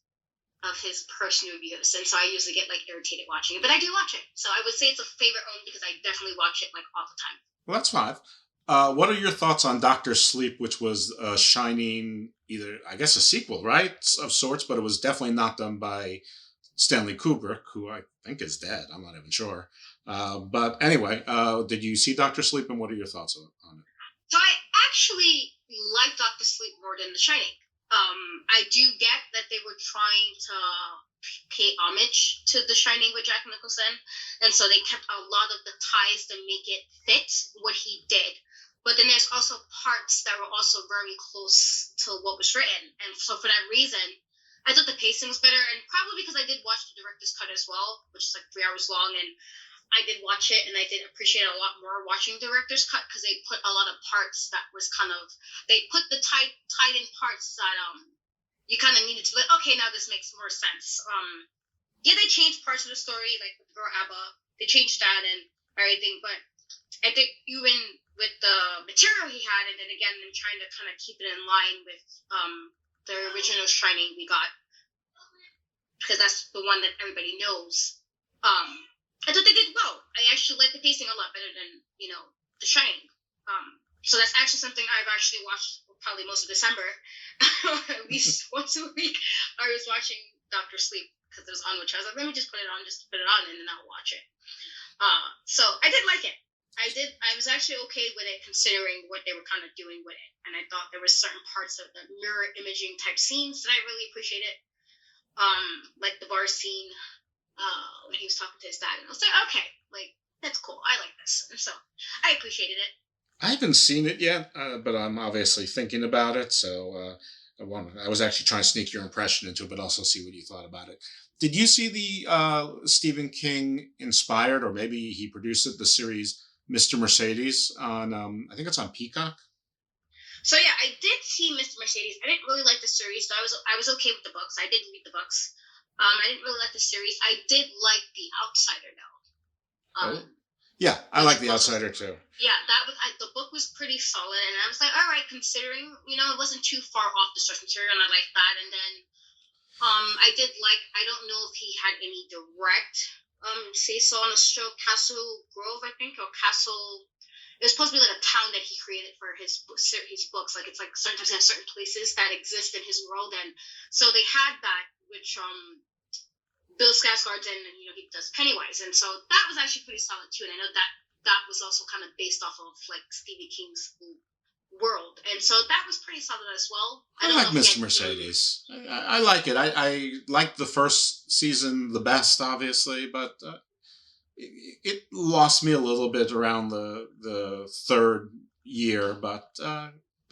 of his personal views, and so I usually get like irritated watching it, but I do watch it. So I would say it's a favorite only because I definitely watch it like all the time. Well, that's 5. What are your thoughts on Dr. Sleep, which was Shining, either, I guess, a sequel, right, of sorts, but it was definitely not done by Stanley Kubrick, who I think is dead. I'm not even sure. But anyway, did you see Dr. Sleep, and what are your thoughts on it? So I actually like Dr. Sleep more than The Shining. I do get that they were trying to pay homage to The Shining with Jack Nicholson, and so they kept a lot of the ties to make it fit what he did. But then there's also parts that were also very close to what was written, and so for that reason, I thought the pacing was better, and probably because I did watch the director's cut as well, which is like 3 hours long, and I did watch it, and I did appreciate it a lot more watching director's cut because they put a lot of parts that was they put the tied in parts that you kind of needed to be like, okay, now this makes more sense. Yeah, they changed parts of the story, like with the girl Abba, they changed that and everything, but I think even with the material he had, and then again, them trying to kind of keep it in line with the original Shining we got, because that's the one that everybody knows. I thought they did well. I actually like the pacing a lot better than, The Shining. So that's actually something I've actually watched probably most of December. At least once a week, I was watching Dr. Sleep because it was on, which I was like, let me just put it on, and then I'll watch it. So I did like it. I was actually okay with it considering what they were kind of doing with it. And I thought there were certain parts of the mirror imaging type scenes that I really appreciated. Like the bar scene when he was talking to his dad. And I was like, okay, like, that's cool. I like this. And so I appreciated it. I haven't seen it yet, but I'm obviously thinking about it. So I was actually trying to sneak your impression into it, but also see what you thought about it. Did you see the Stephen King inspired, or maybe he produced it, the series Mr. Mercedes on, I think it's on Peacock? So yeah, I did see Mr. Mercedes. I didn't really like the series, so I was okay with the books. I did read the books. I didn't really like the series. I did like The Outsider though. Yeah, I like The Outsider too. Yeah, the book was pretty solid, and I was like, all right, considering it wasn't too far off the source material, and I liked that. And then I don't know if he had any direct say so on the show Castle Grove, I think, or Castle. It was supposed to be like a town that he created for his books. Like it's like sometimes they have certain places that exist in his world, and so they had that, which Bill Skarsgård's in, and he does Pennywise, and so that was actually pretty solid too. And I know that was also kind of based off of like Stephen King's world, and so that was pretty solid as well. I don't like know if Mr. you had- Mercedes. I like it. I liked the first season the best, obviously, but it lost me a little bit around the third year, but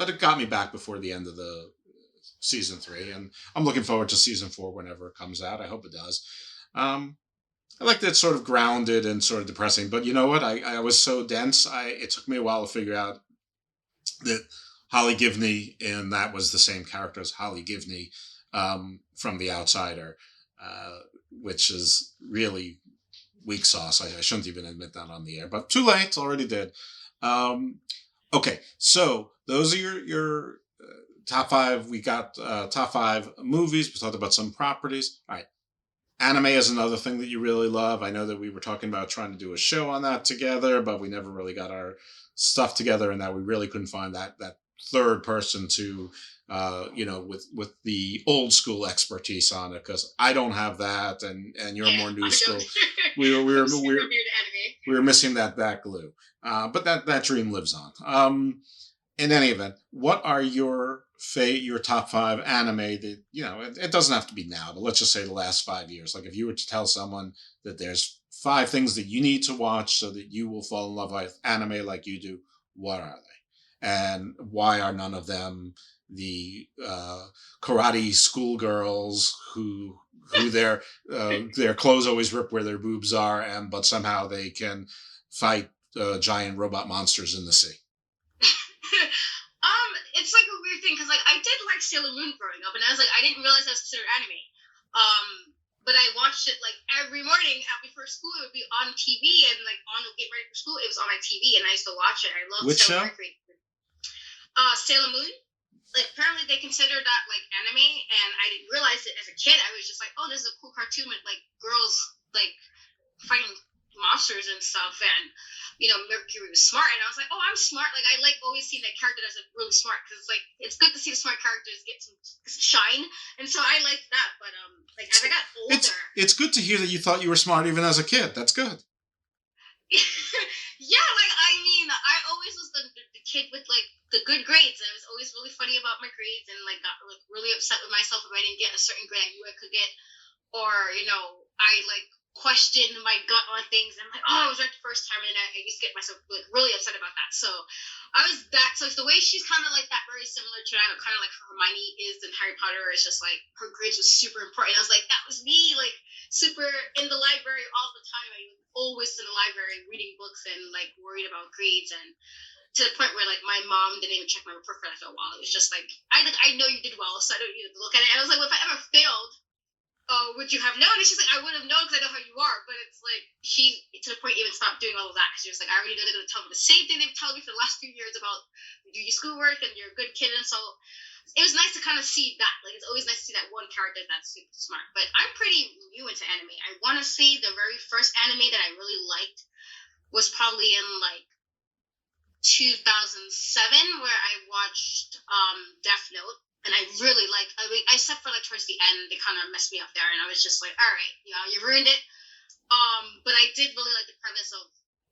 it got me back before the end of the season 3, and I'm looking forward to season 4 whenever it comes out. I hope it does. I like that sort of grounded and sort of depressing, but you know what? I was so dense. It took me a while to figure out that Holly Givney, and that was the same character as Holly Givney from The Outsider, which is really weak sauce. I shouldn't even admit that on the air, but too late. Already did. Okay, so those are your top 5. We got top 5 movies. We talked about some properties. All right. Anime is another thing that you really love. I know that we were talking about trying to do a show on that together, but we never really got our stuff together, and that we really couldn't find that third person to, with the old school expertise on it, because I don't have that, and you're more new school. We were missing that glue, but that dream lives on. In any event, what are your top 5 anime that, it doesn't have to be now, but let's just say the last 5 years. Like if you were to tell someone that there's 5 things that you need to watch so that you will fall in love with anime like you do, what are they? And why are none of them the karate schoolgirls who their clothes always rip where their boobs are, but somehow they can fight giant robot monsters in the sea? It's like a weird thing because like I did like Sailor Moon growing up, and I didn't realize that was considered anime. But I watched it like every morning before school. It would be on TV, and like on get ready for school, it was on my TV, and I used to watch it. I loved Which Sailor show? Moon. Sailor Moon. Like apparently they consider that like anime, and I didn't realize it as a kid. I was just like, oh, this is a cool cartoon with like girls like fighting monsters and stuff, and Mercury was smart, and I was like, oh, I'm smart. Like I like always seeing that character that's like really smart, because it's like it's good to see the smart characters get some shine, and so I like that. But like as I got older, it's good to hear that you thought you were smart even as a kid. That's good. Yeah, like I mean, I always was the kid with like the good grades. I was always really funny about my grades, and like got like really upset with myself if I didn't get a certain grade I knew I could get, or I like questioned my gut on things. And I'm like, oh, I was right the first time, and I used to get myself like really upset about that. So I was that. So it's the way she's kind of like that, very similar to that, kind of like Hermione is in Harry Potter. It's just like her grades was super important. I was like, that was me, like super in the library all the time. I was always in the library reading books and like worried about grades, and to the point where like my mom didn't even check my report card after a while. It was just like I know you did well, so I don't need to look at it. And I was like, well, if I ever failed, would you have known? And she's like, I would have known because I know how you are. But it's like she, to the point, even stopped doing all of that because she was like, I already know they're going to tell me the same thing they've told me for the last few years about you do your schoolwork and you're a good kid. And so it was nice to kind of see that. Like, it's always nice to see that one character that's super smart. But I'm pretty new into anime. I want to say the very first anime that I really liked was probably in like 2007, where I watched Death Note. And I really liked, I except for like towards the end, they kind of messed me up there, and I was just like, all right, you ruined it. But I did really like the premise of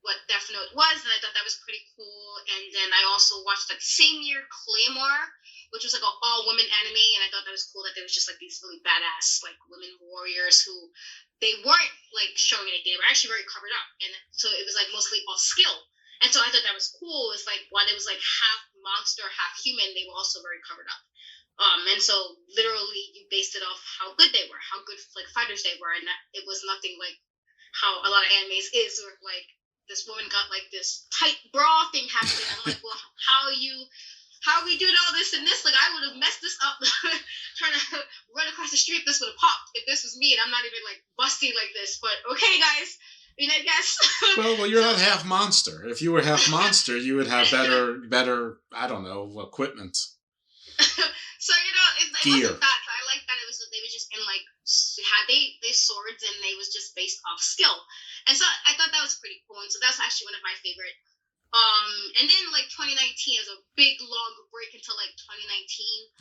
what Death Note was, and I thought that was pretty cool. And then I also watched like same year Claymore, which was like an all women anime, and I thought that was cool that there was just like these really badass like women warriors who they weren't like showing anything; they were actually very covered up, and so it was like mostly all skill. And so I thought that was cool. It was like while it was like half monster, half human, they were also very covered up. And so literally you based it off how good they were, how good like fighters they were, and that it was nothing like how a lot of animes is, where like this woman got like this tight bra thing happening. I'm like, well, how are we doing all this and this? Like I would have messed this up trying to run across the street. This would have popped if this was me, and I'm not even like busty like this. But okay, guys. I mean, I guess. Well, you're not half monster. If you were half monster, you would have better, I don't know, equipment. So it wasn't that. I like that it was they were just in like had they swords, and they was just based off skill, and so I thought that was pretty cool. And so that's actually one of my favorite. And then like 2019 was a big long break until like 2019.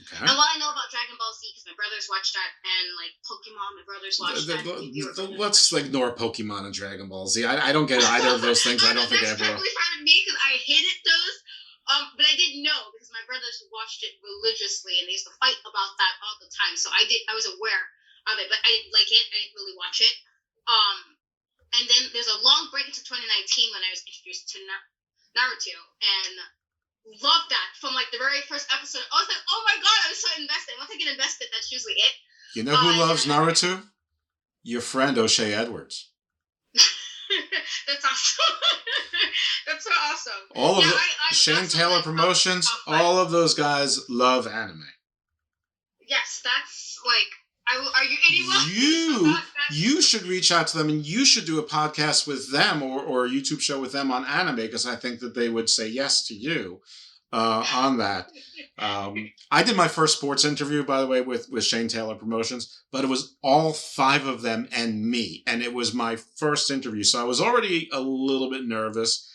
Okay. And while I know about Dragon Ball Z because my brothers watched that, and like Pokemon, my brothers watched that. Let's ignore Pokemon and Dragon Ball Z. I don't get either of those things. I don't think I ever. That's totally fine with me because I hated those. But I didn't know because brothers watched it religiously, and they used to fight about that all the time. So I was aware of it, but I didn't like it. I didn't really watch it. And then there's a long break into 2019 when I was introduced to Naruto, and loved that from like the very first episode. I was like, oh my god, I was so invested. Once I get invested, that's usually it. You know who loves Naruto? Your friend O'Shea Edwards. That's awesome. That's so awesome. All of Shane Taylor Promotions, all of those guys love anime. Yes, that's like. Are you anyone? You should reach out to them, and you should do a podcast with them or a YouTube show with them on anime, because I think that they would say yes to you on that. I did my first sports interview, by the way, with Shane Taylor Promotions, but it was all 5 of them and me, and it was my first interview, so I was already a little bit nervous,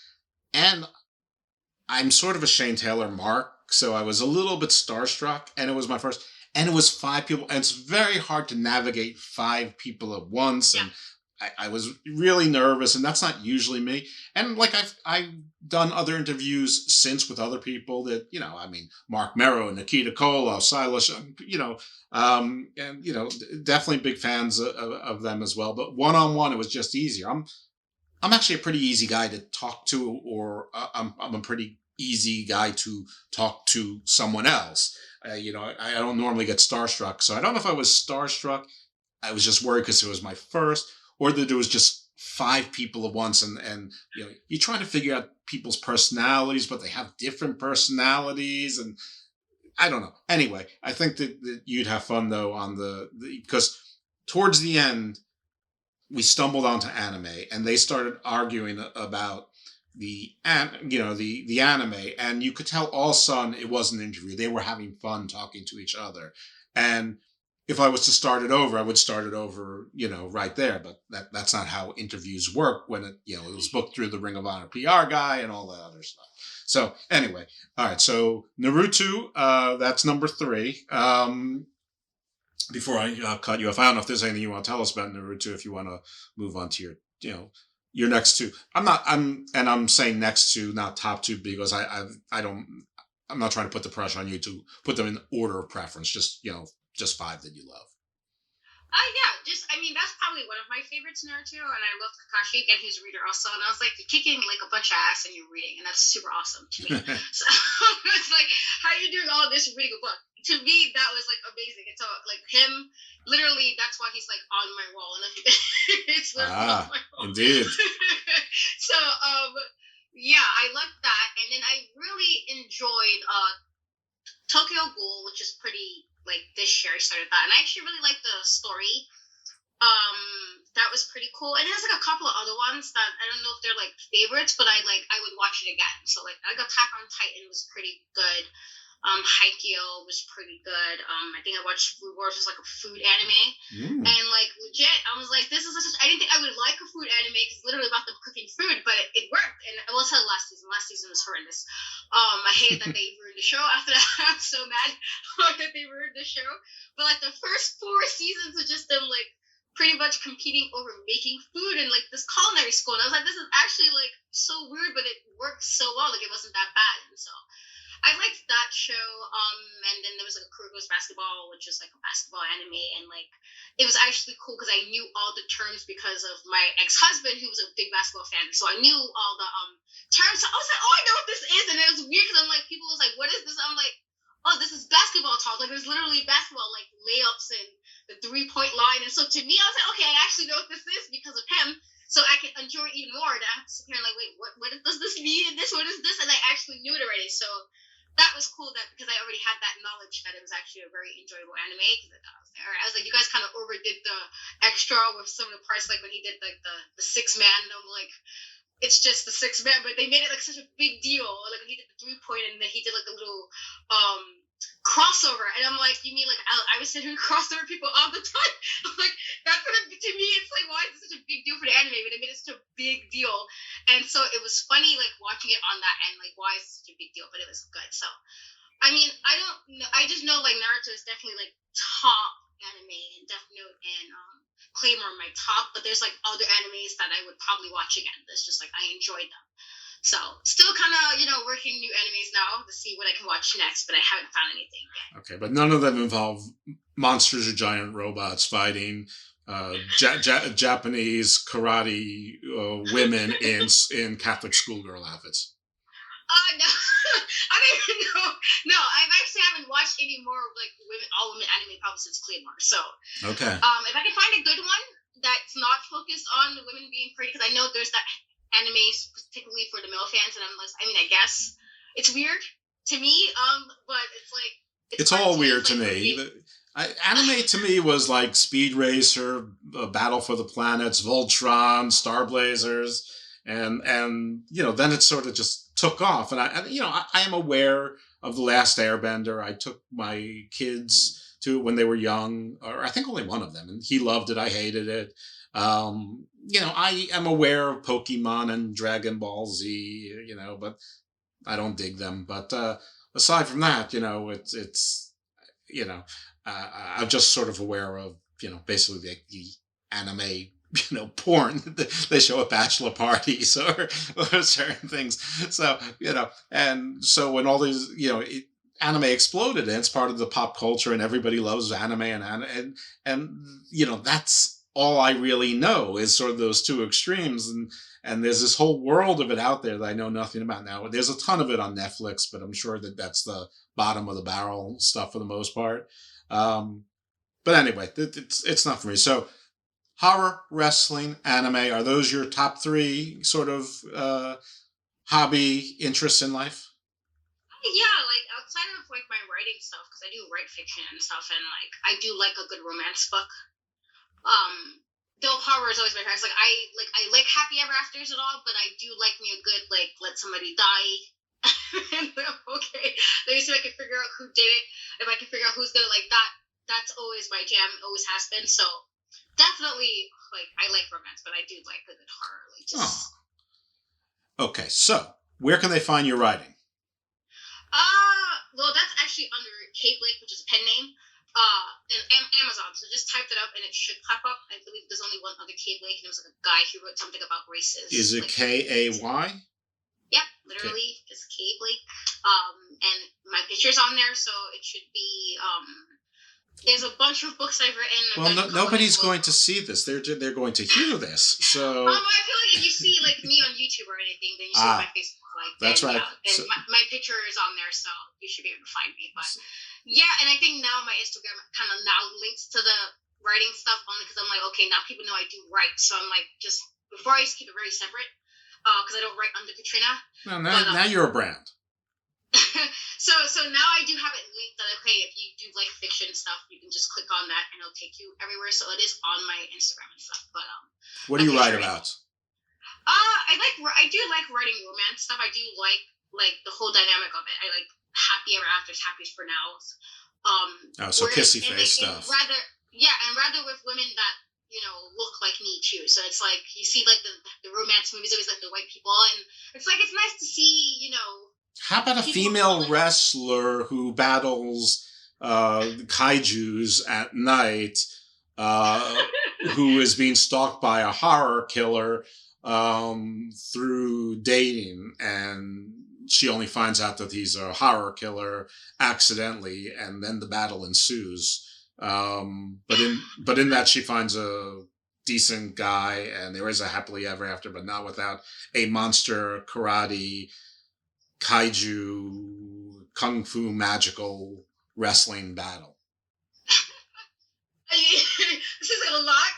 and I'm sort of a Shane Taylor mark, so I was a little bit starstruck, and it was my first. And it was 5 people, and it's very hard to navigate 5 people at once. And I was really nervous, and that's not usually me. And like I've done other interviews since with other people that, Mark Merrow, Nikita Koloff, Silas, and definitely big fans of them as well. But one-on-one, it was just easier. I'm actually a pretty easy guy to talk to, or I'm a pretty easy guy to talk to someone else. I don't normally get starstruck, so I don't know if I was starstruck. I was just worried because it was my first, or that there was just 5 people at once, and you're trying to figure out people's personalities, but they have different personalities, and I don't know. Anyway, I think that you'd have fun though because towards the end we stumbled onto anime, and they started arguing about the anime, and you could tell all sudden it wasn't an interview. They were having fun talking to each other, and if I was to start it over, I would start it over, right there. But that's not how interviews work when it was booked through the Ring of Honor PR guy and all that other stuff. So anyway, all right. So Naruto, that's number 3. Before I cut you off, I don't know if there's anything you want to tell us about Naruto. If you want to move on to your next 2. I'm saying next 2, not top 2, because I'm not trying to put the pressure on you to put them in order of preference. Just 5 that you love. That's probably one of my favorites, Naruto, and I love Kakashi, again, who's a reader also, and I was like, you're kicking like a bunch of ass and you're reading, and that's super awesome to me. So it's like, how are you doing all this reading a book? To me, that was like amazing. And so like him, literally, that's why he's like on my wall, and it's literally on my wall. Indeed. So I loved that, and then I really enjoyed Tokyo Ghoul, which is pretty like this year I started that, and I actually really liked the story. That was pretty cool. And it has like a couple of other ones that I don't know if they're like favorites, but I would watch it again. So like Attack on Titan was pretty good. Haikyuu was pretty good. I think I watched Food Wars, which was like a food anime. And like legit, I was like, this is I didn't think I would like a food anime because it's literally about them cooking food, but it worked. And I will tell last season. Last season was horrendous. I hated that they ruined the show. After that, I'm so mad that they ruined the show. But like the first 4 seasons was just them like pretty much competing over making food in like this culinary school, and I was like, this is actually like so weird, but it worked so well. Like it wasn't that bad, and so I liked that show. And then there was like Kuroko's Basketball, which is like a basketball anime, and like it was actually cool because I knew all the terms because of my ex-husband, who was a big basketball fan. So I knew all the terms. So I was like, oh, I know what this is, and it was weird because I'm like, people was like, what is this? I'm like, oh, this is basketball talk. Like there's literally basketball, like layups and the 3-point line. And so to me, I was like, okay, I actually know what this is because of him. So I can enjoy it even more. And I have to sit here and like, wait, what does this mean? What is this? And I actually knew it already. So that was cool because I already had that knowledge that it was actually a very enjoyable anime. Because I was like, you guys kind of overdid the extra with some of the parts, like when he did like the 6-man. And I'm like, it's just the 6-man, but they made it like such a big deal. Like when he did the 3-point, and then he did like a little crossover, and I'm like, you mean like I was sitting here crossover people all the time? I'm like, that's what to me, it's like, why is this such a big deal for the anime? But they made it such a big deal, and so it was funny like watching it on that end, like why is this such a big deal? But it was good. So I mean, I don't know, I just know like Naruto is definitely like top anime, and Death Note and Claymore are my top, but there's like other animes that I would probably watch again. That's just like I enjoyed them. So still kind of, working new animes now to see what I can watch next, but I haven't found anything yet. Okay, but none of them involve monsters or giant robots fighting Japanese karate women in Catholic schoolgirl outfits. No, I don't even know. No, I actually haven't watched any more like all women anime probably since Claymore. So, okay. If I can find a good one that's not focused on the women being pretty, because I know there's that anime particularly for the male fans, and I guess it's weird to me. But it's like it's all weird to me. Anime to me was like Speed Racer, Battle for the Planets, Voltron, Star Blazers, and then it sort of just took off. And I am aware of The Last Airbender. I took my kids to it when they were young, or I think only one of them, and he loved it. I hated it. I am aware of Pokemon and Dragon Ball Z, but I don't dig them. But aside from that, it's I'm just sort of aware of, basically the anime, porn they show at bachelor parties or certain things. So, and so when all these, anime exploded, and it's part of the pop culture, and everybody loves anime, and that's all I really know is sort of those two extremes, and there's this whole world of it out there that I know nothing about now. There's a ton of it on Netflix, but I'm sure that's the bottom of the barrel stuff for the most part. But anyway, it's not for me. So horror, wrestling, anime, are those your top three sort of hobby interests in life? Yeah, like outside of like my writing stuff, because I do write fiction and stuff, and like I do like a good romance book. Though horror is always my favorite. Like I like happy ever afters and all, but I do like me a good like let somebody die. Okay, let me see if I can figure out who did it. If I can figure out who's gonna like that, that's always my jam. Always has been. So definitely, like I like romance, but I do like a good horror. Like just. Oh. Okay, so where can they find your writing? Well, that's actually under K Blake, which is a pen name. And Amazon. So just typed it up and it should pop up. I believe there's only one other K Blake, and it was like a guy who wrote something about races. Is it like, K-A-Y? Yep, literally just K Blake. And my picture's on there, so it should be. There's a bunch of books I've written. Well, nobody's going to see this. They're going to hear this. So. I feel like if you see like me on YouTube or anything, then you see my Facebook. That's right. Yeah, and my picture is on there, so you should be able to find me. But yeah, and I think now my Instagram kind of now links to the writing stuff only because I'm like, okay, now people know I do write. So I'm like, just before I used to keep it very separate because I don't write under Katrina. No, now you're a brand. So now I do have it linked that okay, if you do like fiction stuff, you can just click on that and it'll take you everywhere. So it is on my Instagram and stuff. But what do you write about? I do like writing romance stuff. I do like the whole dynamic of it. I like happy ever afters, happiest for nows. So kissy face stuff. Rather with women that look like me too. So it's like you see like the romance movies always like the white people, and it's like it's nice to see How about a female wrestler who battles kaijus at night, who is being stalked by a horror killer through dating, and she only finds out that he's a horror killer accidentally, and then the battle ensues. But in that she finds a decent guy, and there is a happily ever after, but not without a monster karate kaiju kung fu magical wrestling battle. This is a lot,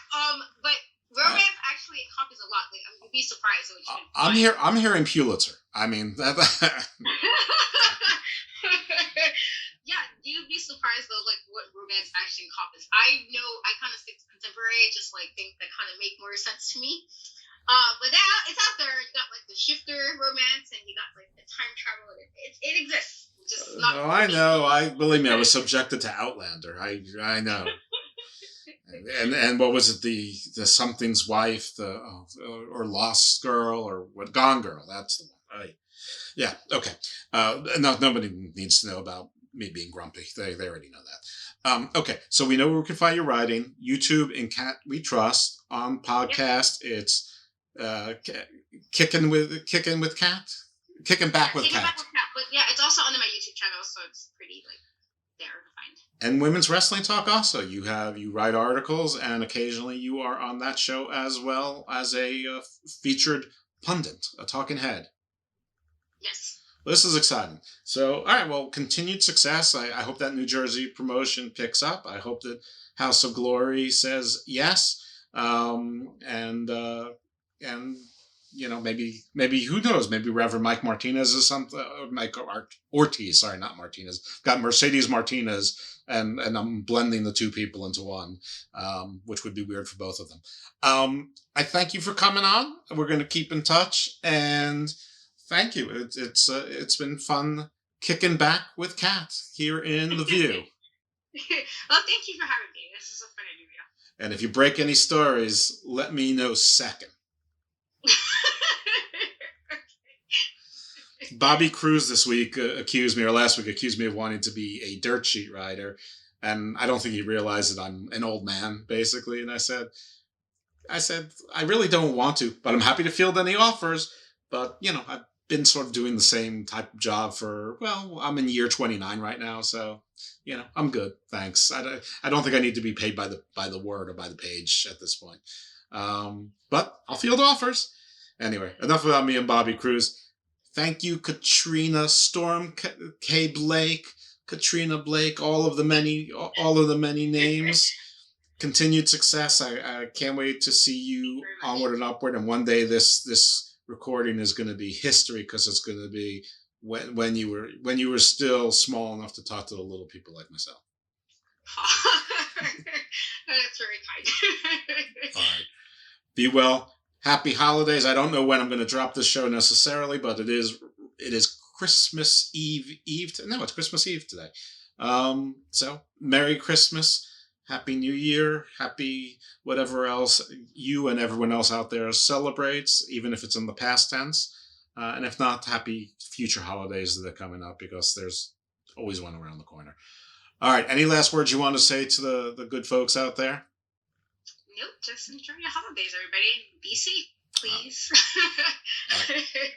but romance actually encompasses a lot. Like you'd be surprised. I'm hearing Pulitzer. I mean that. Yeah, you'd be surprised though, like what romance actually encompasses. I know I kind of stick to contemporary, just like things that kind of make more sense to me. But it's out there. You got like the shifter romance, and you got like the time travel. It exists. Just not. Oh, I know. Believe me, I was subjected to Outlander. I know. And what was it? The something's wife, or Lost Girl, or what? Gone Girl. That's the one. Right. Yeah. Okay. Nobody needs to know about me being grumpy. They already know that. Okay. So we know where we can find your writing. YouTube and Cat We Trust. On podcast, It's Kicking with Kat, kicking back with Kat. But yeah, it's also on my YouTube channel, so it's pretty there to find. And Women's Wrestling Talk also. You write articles, and occasionally you are on that show as well as a featured pundit, a talking head. Yes. This is exciting. So, all right, well, continued success. I hope that New Jersey promotion picks up. I hope that House of Glory says yes. And maybe who knows? Maybe Reverend Mike Martinez is something. Mike Ortiz, sorry, not Martinez. Got Mercedes Martinez, and I'm blending the two people into one, which would be weird for both of them. I thank you for coming on. We're going to keep in touch, and thank you. It's been fun kicking back with Kat here in The View. Well, thank you for having me. This is a fun interview. And if you break any stories, let me know second. Bobby Cruz this week last week accused me of wanting to be a dirt sheet rider, and I don't think he realized that I'm an old man, basically. And I said, I really don't want to, but I'm happy to field any offers. But, I've been sort of doing the same type of job I'm in year 29 right now, so, I'm good. Thanks. I don't think I need to be paid by the word or by the page at this point. But I'll field offers. Anyway, enough about me and Bobby Cruz. Thank you, Katrina Storm, K. Blake, Katrina Blake, all of the many names. Continued success. I can't wait to see you onward and upward. And one day this recording is going to be history, because it's going to be when you were still small enough to talk to the little people like myself. That's very kind. All right. Be well. Happy holidays. I don't know when I'm going to drop this show necessarily, but it is Christmas Eve. No, it's Christmas Eve today. So Merry Christmas. Happy New Year. Happy whatever else you and everyone else out there celebrates, even if it's in the past tense. And if not, happy future holidays that are coming up, because there's always one around the corner. All right. Any last words you want to say to the good folks out there? Nope, just enjoy your holidays, everybody. Be safe, please.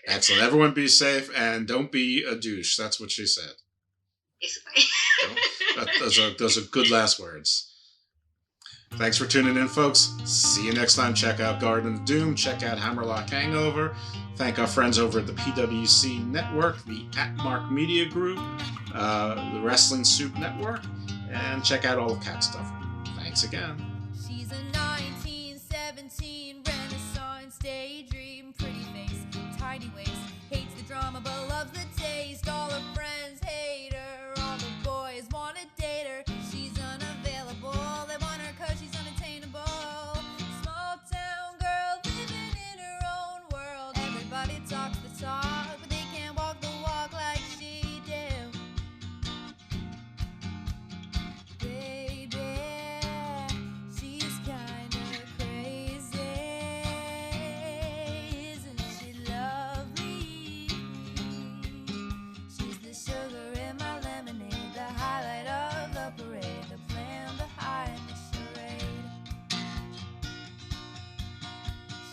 Excellent. Everyone be safe, and don't be a douche. That's what she said. Basically. Those are good last words. Thanks for tuning in, folks. See you next time. Check out Garden of Doom. Check out Hammerlock Hangover. Thank our friends over at the PWC Network, the @Mark Media Group, the Wrestling Soup Network, and check out all the cat stuff. Thanks again. She's a 1917 Renaissance daydream, pretty face, tidy waist, hates the drama but loves the taste. All her friends hate her, all the boys want to date her. She's unavailable, they want her 'cause she's unattainable. Small town girl living in her own world. Everybody talks the talk, but they can't walk the walk like she do. Baby, she's kinda crazy. Isn't she lovely? She's the sugar in my lemonade, the highlight of the parade, the plan behind the charade.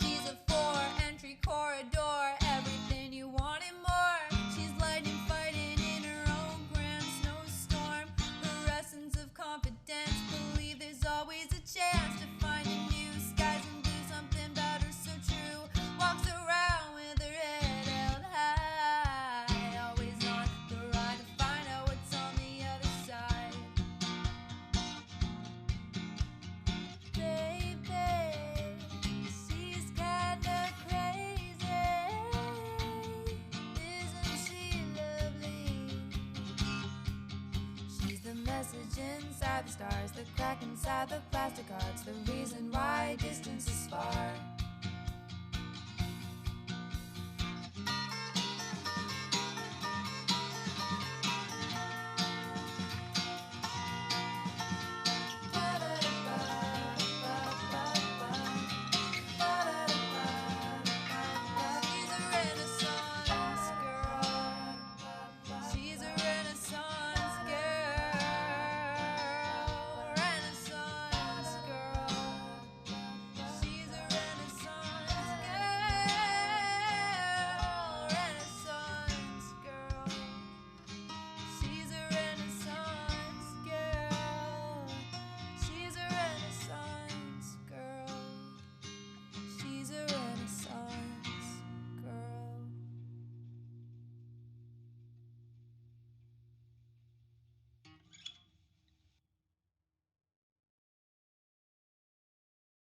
She's a 4-entry corridor, everything you want and more. She's lightning fighting in her own grand snowstorm. Her essence of confidence, believe there's always a chance to find a new skies and do something about her so true. Walks around with her head held high, always on the ride to find out what's on the other side. Baby, she's kinda crazy. Isn't she lovely? She's the message inside the stars, the crack inside the plastic hearts, the reason why distance is far.